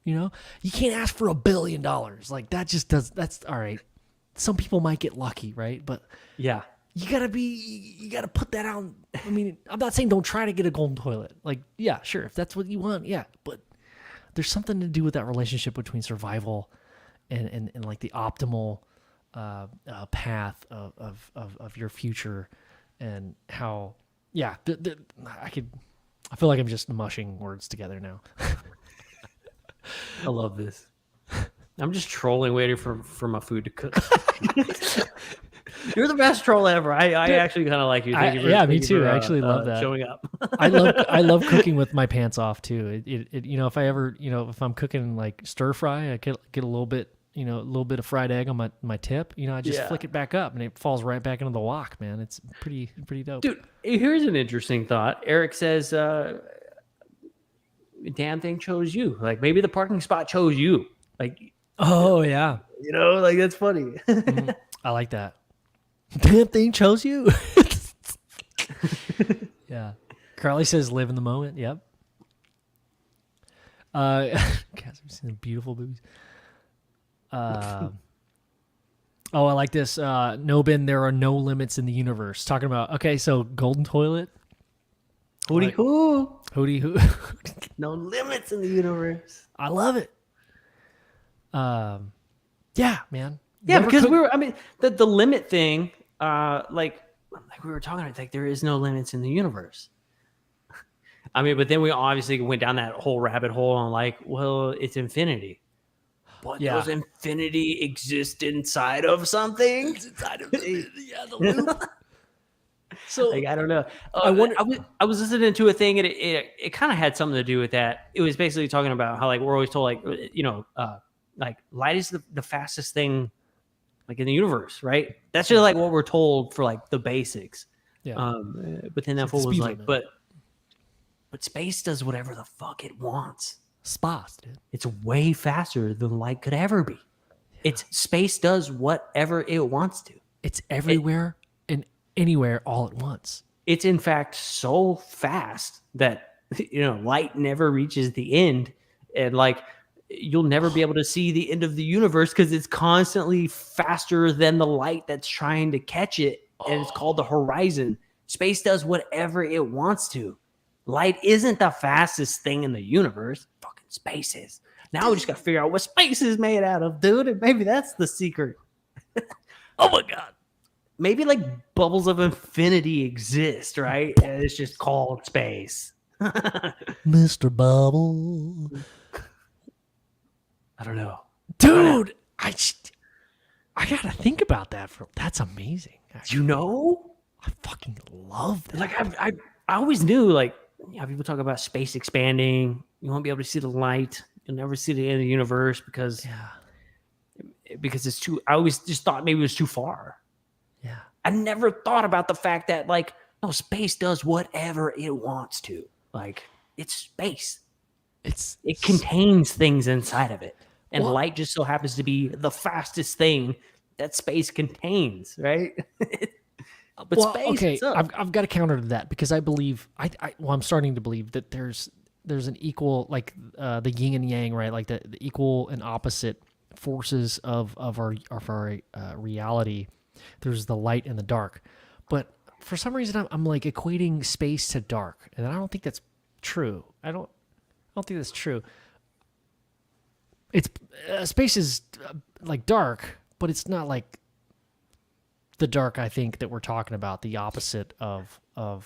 You know, you can't ask for $1 billion. Like that's all right. Some people might get lucky, right? But Yeah. you gotta put that out. I mean, I'm not saying don't try to get a golden toilet. Like, yeah, sure. If that's what you want. Yeah. But there's something to do with that relationship between survival and like the optimal path of your future. And how, I feel like I'm just mushing words together now. I love this. I'm just trolling, waiting for my food to cook. You're the best troll ever. I actually kind of like you. Thank you for, me too. For, I actually love that. Showing up. I love cooking with my pants off too. It you know, if I ever, you know, if I'm cooking like stir fry, I get a little bit, you know, a little bit of fried egg on my tip. You know, I just flick it back up and it falls right back into the wok, man. It's pretty dope. Dude, here's an interesting thought. Eric says, damn thing chose you. Like maybe the parking spot chose you. Like, oh yeah. you know, like that's funny. I like that. Damn thing chose you. Yeah. Carly says live in the moment. Yep. Guys, I've seen beautiful boobies. I like this. Nobin, there are no limits in the universe. Talking about, okay, so golden toilet. Hootie hoo. Hootie hoo. No limits in the universe. I love it. Yeah, man. Yeah, Never because cook- the limit thing, like we were talking about, like there is no limits in the universe. I mean, but then we obviously went down that whole rabbit hole on like, well, it's infinity. But does infinity exist inside of something? It's inside of the loop. So like, I don't know. I was listening to a thing, and it kind of had something to do with that. It was basically talking about how like we're always told like, you know, like light is the fastest thing like in the universe, right? That's just like what we're told for like the basics. Yeah. But then that fool was like, limit. but space does whatever the fuck it wants. Spas, dude. It's way faster than light could ever be. It's space does whatever it wants to. It's everywhere and anywhere all at once. It's in fact so fast that, you know, light never reaches the end, and like you'll never be able to see the end of the universe because it's constantly faster than the light that's trying to catch it, and it's called the horizon. Space does whatever it wants to. Light isn't the fastest thing in the universe. Fucking Space is. Now we just got to figure out what space is made out of, dude. And maybe that's the secret. Oh my god. Maybe like bubbles of infinity exist, right? And it's just called space. Mr. Bubble. I don't know. Dude, I gotta think about that. That's amazing. You know? I fucking love that. Like I always knew, like, people talk about space expanding. You won't be able to see the light. You'll never see the end of the universe because it's too. I always just thought maybe it was too far. Yeah. I never thought about the fact that, like, no, space does whatever it wants to. Like, it's space. It contains things inside of it, and light just so happens to be the fastest thing that space contains, right? But space. Okay, I've got a counter to that because I believe I'm starting to believe that there's an equal, like, the yin and yang, right? Like the equal and opposite forces of our reality. There's the light and the dark, but for some reason I'm like equating space to dark, and I don't think that's true. I don't think that's true. It's space is like dark, but it's not like the dark I think that we're talking about. The opposite of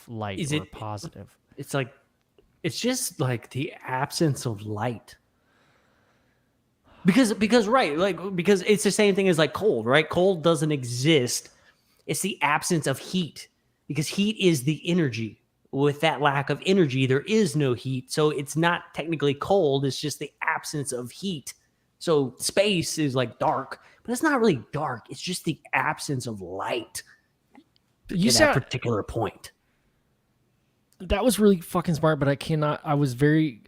light or positive. It's like, it's just like the absence of light. Because right, like, because it's the same thing as like cold, right? Cold doesn't exist. It's the absence of heat, because heat is the energy. With that lack of energy, there is no heat. So it's not technically cold. It's just the absence of heat. So space is like dark, but it's not really dark. It's just the absence of light at that particular point. That was really fucking smart, but I was very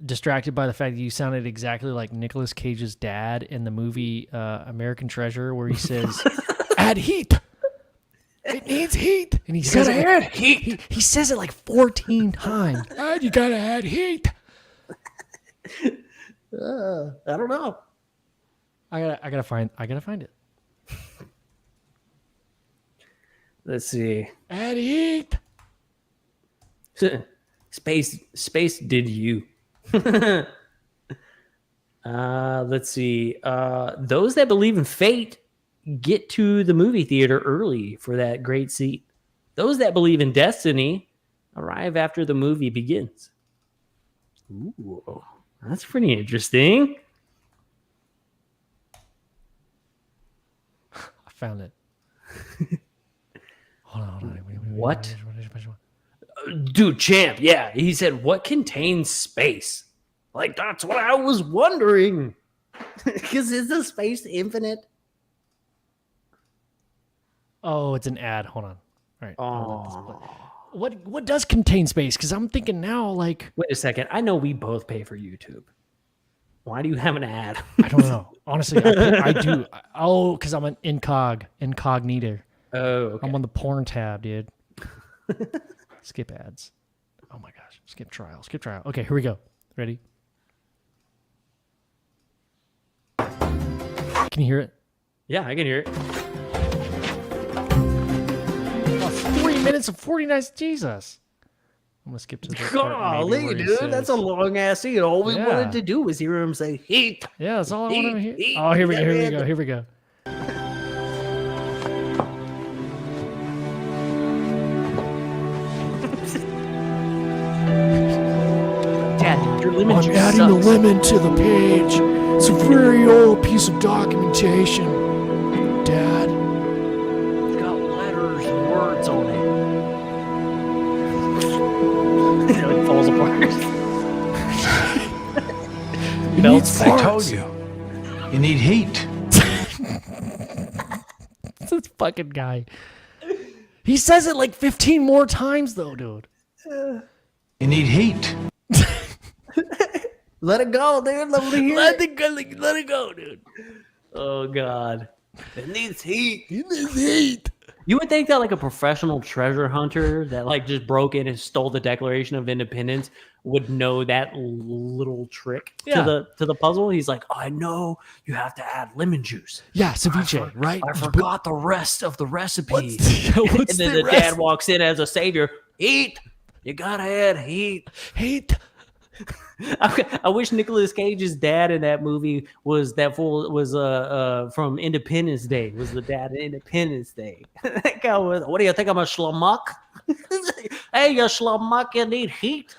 distracted by the fact that you sounded exactly like Nicolas Cage's dad in the movie American Treasure, where he says, add heat. It needs heat. And he says, add heat. He says it like 14 times. You gotta add heat. I don't know. I gotta find it. Let's see. Add heat. Space did you. Let's see. Those that believe in fate get to the movie theater early for that great seat. Those that believe in destiny arrive after the movie begins. Ooh, that's pretty interesting. I found it. Hold on. What? Dude, champ, yeah. He said, what contains space? Like, that's what I was wondering. Because is the space infinite? Oh, it's an ad. Hold on. All right. Oh. What does contain space? Because I'm thinking now, like... Wait a second. I know we both pay for YouTube. Why do you have an ad? I don't know. Honestly, I do. Oh, because I'm an incognito. Oh, okay. I'm on the porn tab, dude. Skip ads. Oh my gosh. Skip trial. Okay, here we go. Ready? Can you hear it? Yeah, I can hear it. 3 minutes and 49. Jesus. I'm going to skip to the part Golly, maybe dude, that's a long ass scene. All we wanted to do was hear him say heat. Yeah, that's all I Heat, want to hear. heat, Oh, here we yeah, go. Dad, your lemon I'm juice adding sucks. a lemon to the page. It's a very old piece of documentation, Dad. It's got letters and words on it. It like falls apart. It needs I parts. told you. You need heat. This fucking guy. He says it like 15 more times, though, dude. You need heat. Let it go, dude. Let me hear Let it. it go, dude. Oh, God. It needs heat. It needs heat. You would think that like a professional treasure hunter that like just broke in and stole the Declaration of Independence would know that little trick to the puzzle. He's like, oh, I know you have to add lemon juice. Yeah, ceviche, right? I forgot the rest of the recipe. What's And then the dad walks in as a savior. Heat. You gotta add heat. Heat. I wish Nicolas Cage's dad in that movie was that fool was from Independence Day. Was the dad in Independence Day? That guy was. What do you think? I'm a schlumuck. Hey, you schlumuck! You need heat.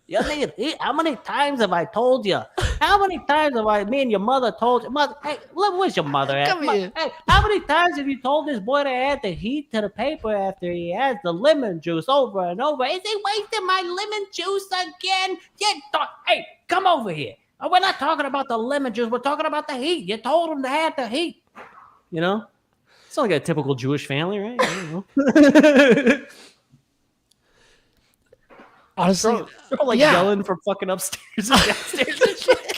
You need heat. How many times have I told you? How many times have me and your mother told you? Mother, hey, where's your mother at? Come here. Hey, how many times have you told this boy to add the heat to the paper after he adds the lemon juice over and over? Is he wasting my lemon juice again? Hey, come over here. We're not talking about the lemon juice. We're talking about the heat. You told him to add the heat. You know? It's like a typical Jewish family, right? I don't know. Honestly, They're all like yelling from fucking upstairs and downstairs and shit.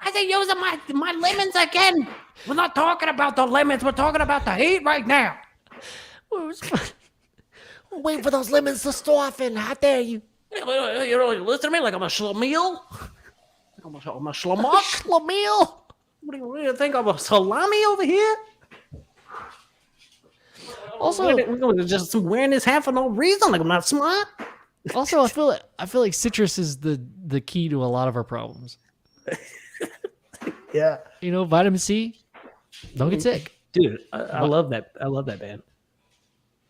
I said, using my lemons again. We're not talking about the lemons. We're talking about the heat right now. wait for those lemons to soften. How dare you? You listen to me like I'm a schlemiel? I'm a schlemock? Schlemiel. What do you think? I'm a salami over here? Also, just wearing this hat for no reason. Like I'm not smart. Also, I feel like citrus is the key to a lot of our problems. Yeah. You know, vitamin C. Don't get sick. Dude, I love that. I love that band.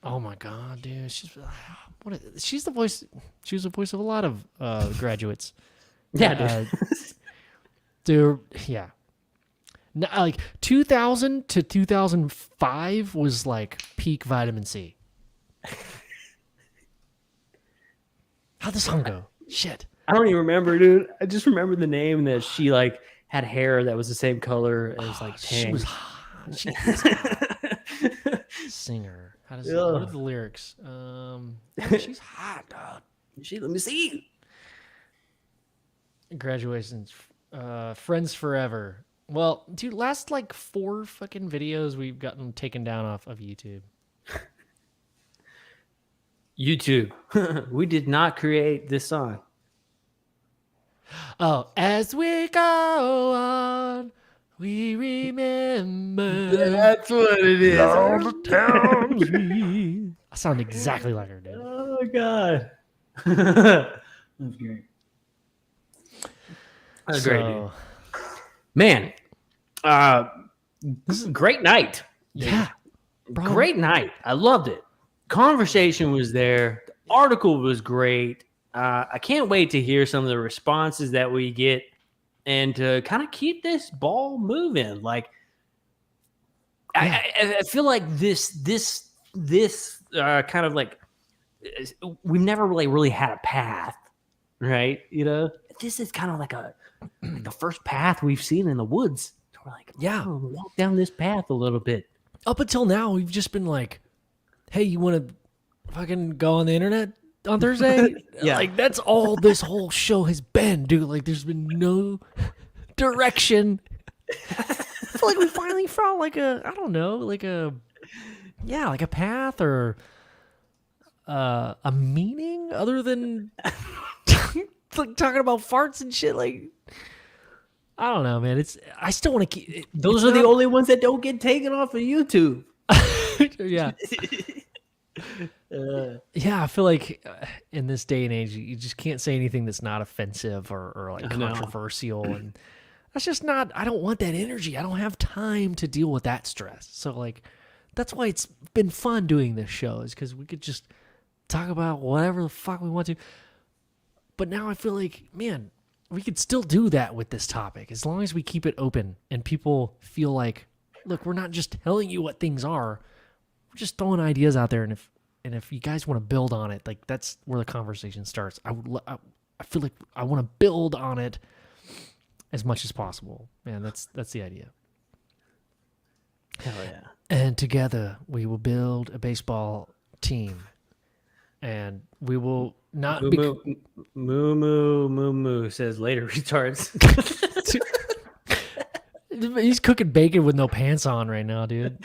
Oh my god, dude. She's the voice. She was the voice of a lot of graduates. Yeah, dude. Yeah. No, like 2000 to 2005 was like peak vitamin C. How'd the song go? Shit. I don't even remember, dude. I just remember the name that she like had hair that was the same color as like Tang. She was hot. She was hot. Singer. What are the lyrics? She's hot, dog. Let me see. Graduations. Friends Forever. Well, dude, last like 4 fucking videos we've gotten taken down off of YouTube. YouTube. We did not create this song. Oh, as we go on, we remember. That's what it is. All the times I sound exactly like her, dude. Oh god. That's great. That's great, dude. Man, this is a great night. Yeah, bro. Great night. I loved it. Conversation was there. The article was great. I can't wait to hear some of the responses that we get and to kind of keep this ball moving. Like, I feel like this kind of like we've never really had a path, right? You know, this is kind of like the first path we've seen in the woods. We're like, walk down this path a little bit. Up until now, we've just been like, hey, you want to fucking go on the internet on Thursday? Yeah. Like, that's all this whole show has been, dude. Like, there's been no direction. I feel like we finally found like a path or a meaning other than like talking about farts and shit. Like, I don't know, man. I still want to keep. Those are the only ones that don't get taken off of YouTube. Yeah. Yeah, I feel like in this day and age, you just can't say anything that's not offensive or like controversial, and that's just not. I don't want that energy. I don't have time to deal with that stress. So like, that's why it's been fun doing this show, is because we could just talk about whatever the fuck we want to. But now I feel like, man, we could still do that with this topic as long as we keep it open and people feel like, look, we're not just telling you what things are. We're just throwing ideas out there, and if you guys want to build on it, like that's where the conversation starts. I feel like I want to build on it as much as possible. Man, that's the idea. Hell yeah. And together we will build a baseball team, and we will not moo says later retards. He's cooking bacon with no pants on right now, dude.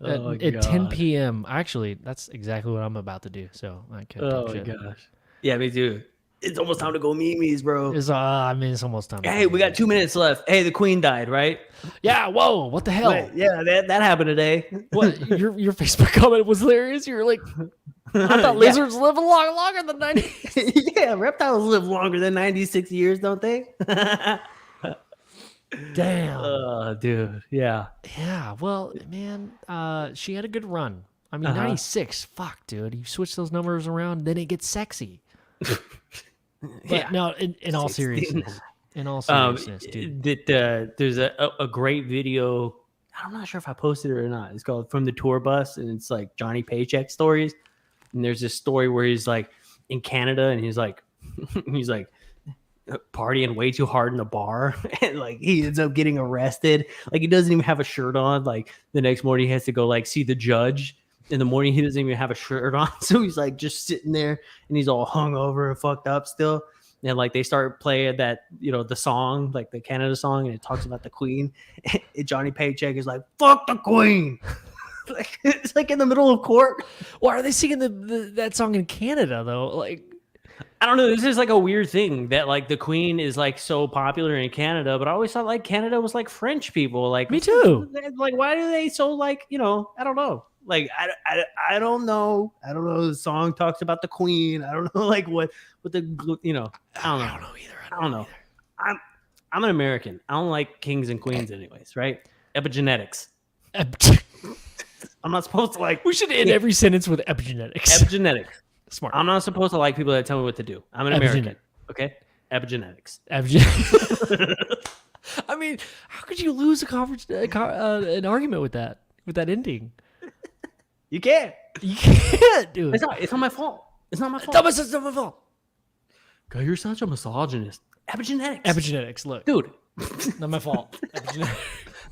At 10 p.m. Actually, that's exactly what I'm about to do. So I can't talk shit. Gosh. Yeah, me too. It's almost time to go memes, bro. It's almost time. Hey, we got 2 minutes left. Hey, the queen died, right? Yeah. Whoa. What the hell? Wait, yeah, that happened today. What? Your Facebook comment was hilarious. You were like, I thought lizards live a lot longer than 90. Yeah, reptiles live longer than 96 years, don't they? Damn. Oh, dude. Yeah. Yeah. Well, man, she had a good run. I mean, 96. Fuck, dude. You switch those numbers around, then it gets sexy. But no, in all seriousness. In all seriousness, dude. There's a great video. I'm not sure if I posted it or not. It's called From the Tour Bus, and it's like Johnny Paycheck stories. And there's this story where he's like in Canada, and he's like partying way too hard in the bar, and like he ends up getting arrested. Like he doesn't even have a shirt on. Like the next morning he has to go like see the judge. In the morning he doesn't even have a shirt on, so he's like just sitting there, and he's all hungover and fucked up still. And like they start playing that, the song, like the Canada song, and it talks about the Queen. And Johnny Paycheck is like, "Fuck the Queen." Like, it's like in the middle of court. Why are they singing that song in Canada though? Like, I don't know. This is like a weird thing that like the Queen is like so popular in Canada, but I always thought like Canada was like French people. Like me too. Like why do they so like, I don't know. Like I don't know. I don't know. The song talks about the Queen. I don't know like what the I don't know. I don't know either. I don't know. I'm an American. I don't like kings and queens anyways, right? Epigenetics. I'm not supposed to like. We should end every sentence with epigenetics. Epigenetics. Smart. I'm not supposed to like people that tell me what to do. I'm an American. Okay. Epigenetics. I mean, how could you lose an argument with that ending? You can't. You can't, dude. It's not my fault. It's not my fault. It's not my fault. God, you're such a misogynist. Epigenetics. Epigenetics. Look, dude. Not my fault.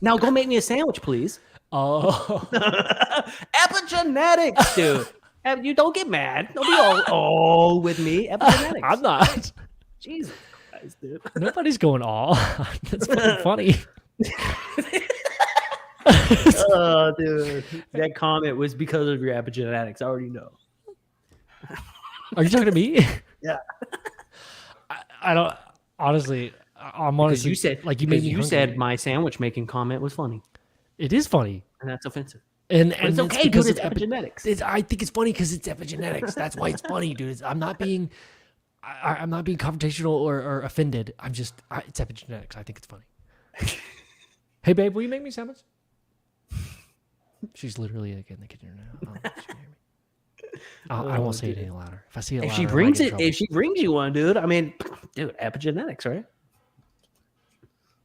Now go make me a sandwich, please. Oh. Epigenetics, dude. You don't get mad. Don't be all with me. Epigenetics. I'm not. Jesus Christ, dude. Nobody's going all. That's fucking funny. Oh, dude. That comment was because of your epigenetics. I already know. Are you talking to me? Yeah. I don't. Honestly, I'm honestly. You said like you made me hungry. said my sandwich making comment was funny. It is funny, and that's offensive. And it's okay because it's epigenetics. I think it's funny because it's epigenetics. That's why it's funny, dude. I'm not being confrontational or offended. It's epigenetics. I think it's funny. Hey, babe, will you make me a sandwich? She's literally like in the kitchen now. I don't know if she can hear me. I won't say it any louder. If I see it louder, if she brings you one, dude. I mean, dude, epigenetics, right?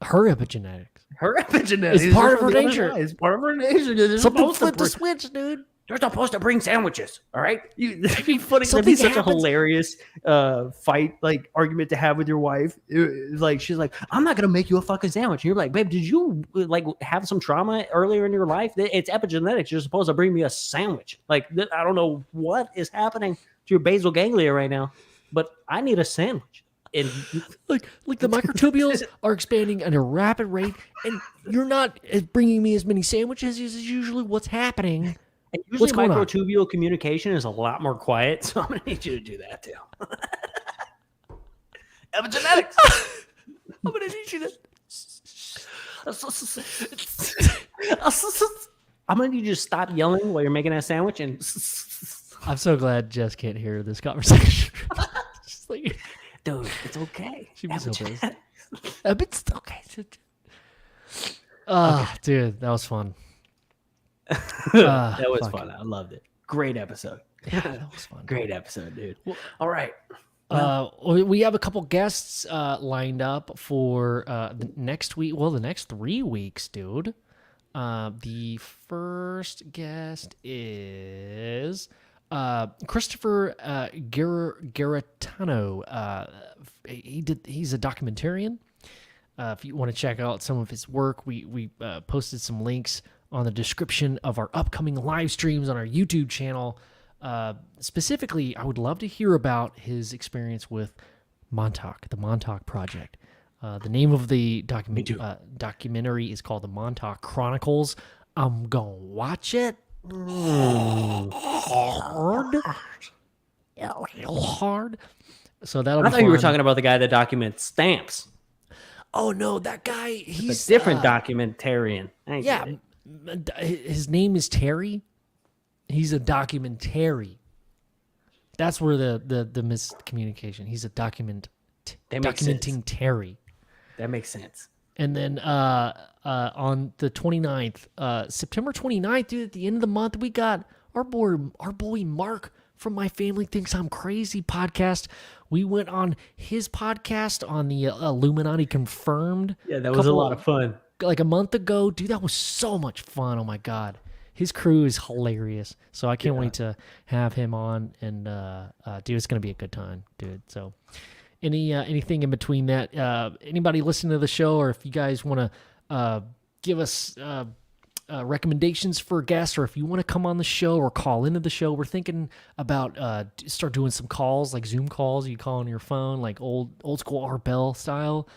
Her epigenetics. Her epigenetics is part of her nature. It's part of her nature, dude. Something flipped the switch, dude. They're supposed to bring sandwiches, all right? That'd be funny. That'd be such a hilarious fight, like argument to have with your wife. Like she's like, "I'm not gonna make you a fucking sandwich." And you're like, "Babe, did you like have some trauma earlier in your life? It's epigenetics. You're supposed to bring me a sandwich." Like I don't know what is happening to your basal ganglia right now, but I need a sandwich. And like the microtubules are expanding at a rapid rate, and you're not bringing me as many sandwiches as is usually what's happening. And usually microtubule communication is a lot more quiet, so I'm going to need you to do that too. Epigenetics! I'm going to need you to... I'm going to need you to stop yelling while you're making that sandwich. And I'm so glad Jess can't hear this conversation. Just like, dude, it's okay. She'd be so pissed. It's okay. Dude, that was fun. That was fun. I loved it. Great episode. Yeah, that was fun. Great episode, dude. Well, all right. We have a couple guests lined up for the next week. Well, the next 3 weeks, dude. The first guest is Christopher Garetano. He's a documentarian. If you want to check out some of his work, we posted some links on the description of our upcoming live streams on our YouTube channel. Specifically, I would love to hear about his experience with Montauk, the Montauk Project. The name of the documentary is called The Montauk Chronicles. I'm going to watch it hard. So that'll I be thought you were fun. talking about the guy that documents stamps. Oh no, that guy. He's He's a different documentarian. I Yeah, get it. his name is Terry. He's a documentary. That's where the miscommunication. He's a That makes documenting sense. Terry. That makes sense. And then on the 29th, September 29th, dude, at the end of the month, we got our boy Mark from My Family Thinks I'm Crazy podcast. We went on his podcast on the Illuminati Confirmed. Yeah, that was a lot of fun. Like a month ago. Dude, that was so much fun. Oh my God. His crew is hilarious. So I can't wait to have him on. And dude, it's going to be a good time, dude. So anything in between that, anybody listening to the show, or if you guys want to give us recommendations for guests, or if you want to come on the show or call into the show, we're thinking about start doing some calls, like Zoom calls. You call on your phone, like old school Art Bell style,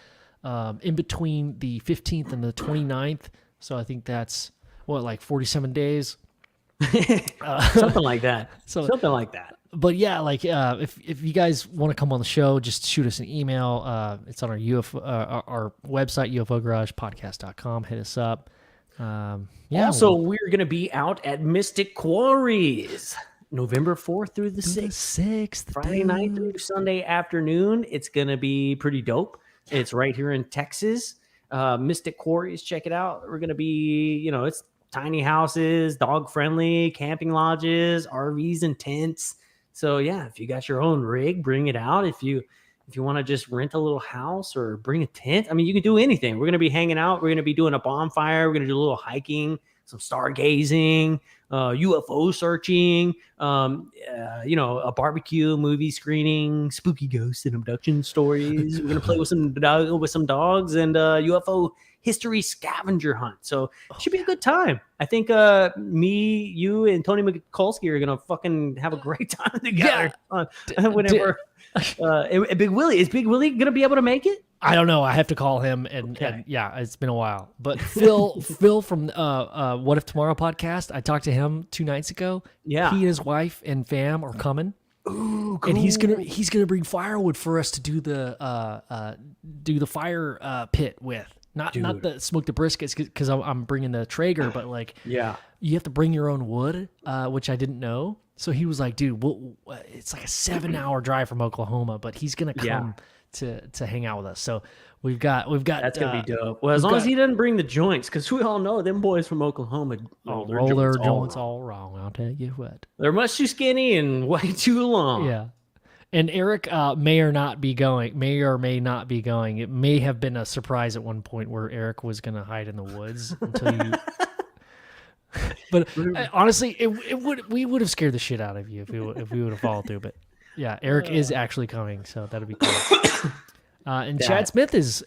in between the 15th and the 29th. So I think that's like 47 days. Something like that. Something like that. But yeah, like if you guys want to come on the show, just shoot us an email. It's on our our website, UFOGaragePodcast.com. Hit us up. Also, we're going to be out at Mystic Quarries November 4th through the 6th. Friday night through Sunday afternoon. It's going to be pretty dope. It's right here in Texas. Mystic Quarries, check it out. We're going to be, it's tiny houses, dog friendly, camping lodges, RVs and tents. So yeah, if you got your own rig, bring it out. If you want to just rent a little house or bring a tent, I mean, you can do anything. We're going to be hanging out. We're going to be doing a bonfire. We're going to do a little hiking, some stargazing, UFO searching, a barbecue, movie screening, spooky ghost and abduction stories. We're going to play with some dogs and UFO history scavenger hunt. So it should be a good time. I think me, you, and Tony Mikulski are going to fucking have a great time together. Whenever Big Willie, is Big Willie going to be able to make it? I don't know. I have to call him, and yeah, it's been a while. But Phil from What If Tomorrow podcast, I talked to him 2 nights ago. Yeah, he and his wife and fam are coming. Ooh, cool. And he's gonna bring firewood for us to do the fire pit with. Not the smoke the briskets, because I'm bringing the Traeger, but like you have to bring your own wood, which I didn't know. So he was like, dude, it's like a 7-hour drive from Oklahoma, but he's gonna come to hang out with us. So we've got that's gonna be dope. Well, as long as he doesn't bring the joints, because we all know them boys from Oklahoma roll their joints all wrong. I'll tell you what, they're much too skinny and way too long. Yeah. And Eric may or may not be going. It may have been a surprise at one point where Eric was going to hide in the woods until you. But honestly, we would have scared the shit out of you if we would have followed through. But yeah, Eric is actually coming, so that'll be cool. And Chad Smith is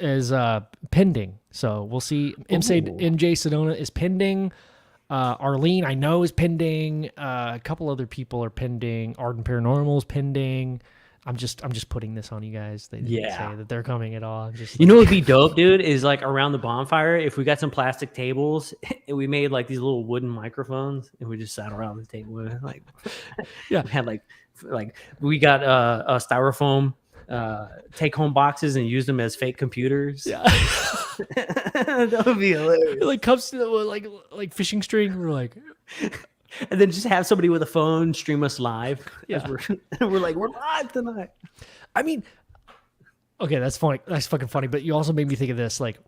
pending, so we'll see. MJ Sedona is pending. Arlene, I know, is pending. A couple other people are pending. Arden Paranormal is pending. I'm just putting this on you guys. They didn't say that they're coming at all. You know what would be dope, dude, is like around the bonfire, if we got some plastic tables and we made like these little wooden microphones and we just sat around the table and like we had like we got a styrofoam take home boxes and use them as fake computers. Yeah. That would be hilarious. It like comes to like fishing string. We're like, and then just have somebody with a phone stream us live. Yeah, we're live tonight. I mean, okay, that's funny. That's fucking funny. But you also made me think of this. Like,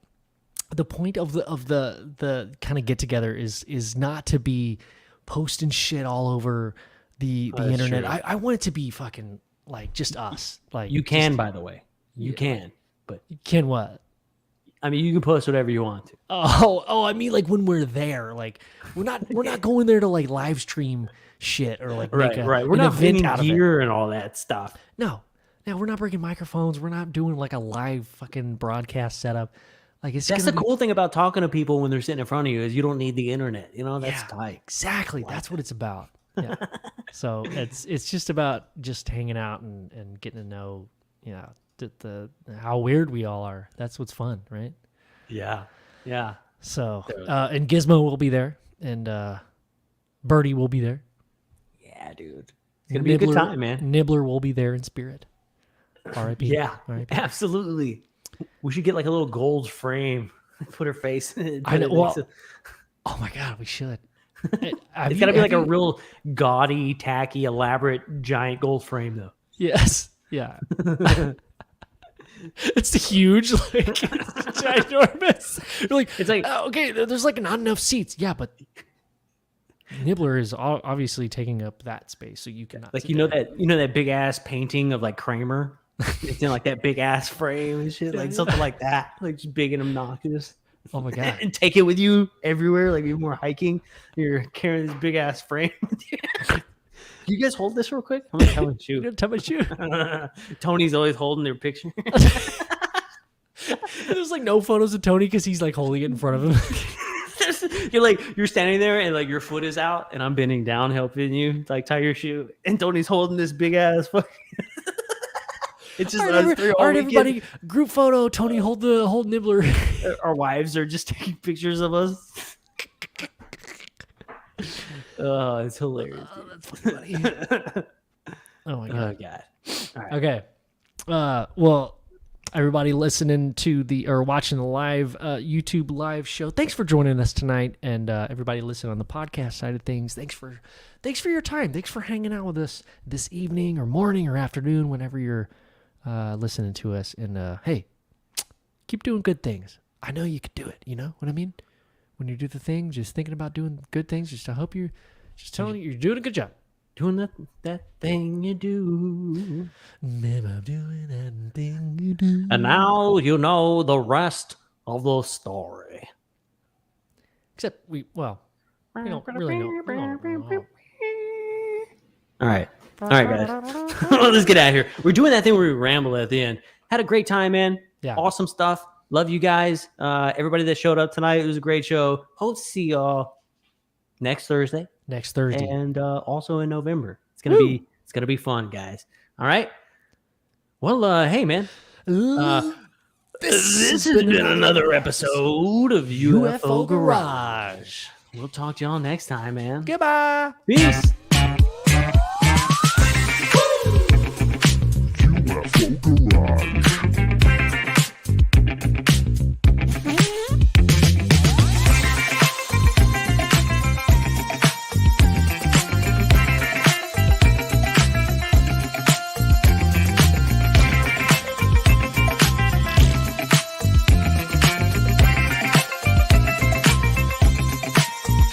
the point of the kind of get together is not to be posting shit all over the internet. I want it to be fucking like just us. Like, you can, by the way, you can, but you can what? I mean, you can post whatever you want to. Oh, I mean, like when we're there, like we're not going there to like live stream shit or like make right. We're not event bringing out of gear and all that stuff. No, we're not bringing microphones. We're not doing like a live fucking broadcast setup. Like that's the cool thing about talking to people when they're sitting in front of you is you don't need the internet. That's tight. Exactly. That's what it's about. Yeah. So it's just about just hanging out and getting to know, the how weird we all are. That's what's fun, right? Yeah. So and Gizmo will be there, and Birdie will be there. Yeah, dude, it's gonna be a good time, man. Nibbler will be there in spirit. R.I.P. Yeah, R.I.P. absolutely. We should get like a little gold frame, put her face in it. I know. put it next Well, to- oh my God, we should. it's got to be like a real gaudy, tacky, elaborate, giant gold frame, though. Yes. Yeah. It's huge, like it's ginormous. You're like, It's like- okay, there's like not enough seats. Yeah, but Nibbler is obviously taking up that space, so you cannot. Like sit you know there. that big ass painting of like Kramer. It's in like that big ass frame and shit, like something like that, like just big and obnoxious. Oh my God. And take it with you everywhere. Like you're more hiking, you're carrying this big ass frame. You guys hold this real quick. I'm gonna tell him You're shoot. gonna tell me shoot. Tony's always holding their picture. There's like no photos of Tony because he's like holding it in front of him. you're standing there and like your foot is out and I'm bending down helping you like tie your shoe and Tony's holding this big ass fucking it's just us three all all right, weekend. everybody, group photo. Tony, hold Nibbler. Our wives are just taking pictures of us. Oh, it's hilarious. That's funny. Oh my Oh God. God. All right. Okay. Well, everybody listening to or watching the live YouTube live show, thanks for joining us tonight, and everybody listening on the podcast side of things, thanks for your time. Thanks for hanging out with us this evening or morning or afternoon, whenever you're listening to us. And hey, keep doing good things. I know you could do it. You know what I mean? When you do the thing, just thinking about doing good things. Just I hope you're just telling you you're doing a good job. Doing that thing you do. Never doing that thing you do. And now you know the rest of the story. Except we don't really know. We don't know. All right, guys. Let's get out of here. We're doing that thing where we ramble at the end. Had a great time, man. Yeah. Awesome stuff. Love you guys. Everybody that showed up tonight. It was a great show. Hope to see y'all next Thursday. Next Thursday. And also in November. It's gonna be fun, guys. All right. Well, hey man. This has been another episode of UFO Garage. We'll talk to y'all next time, man. Goodbye. Peace.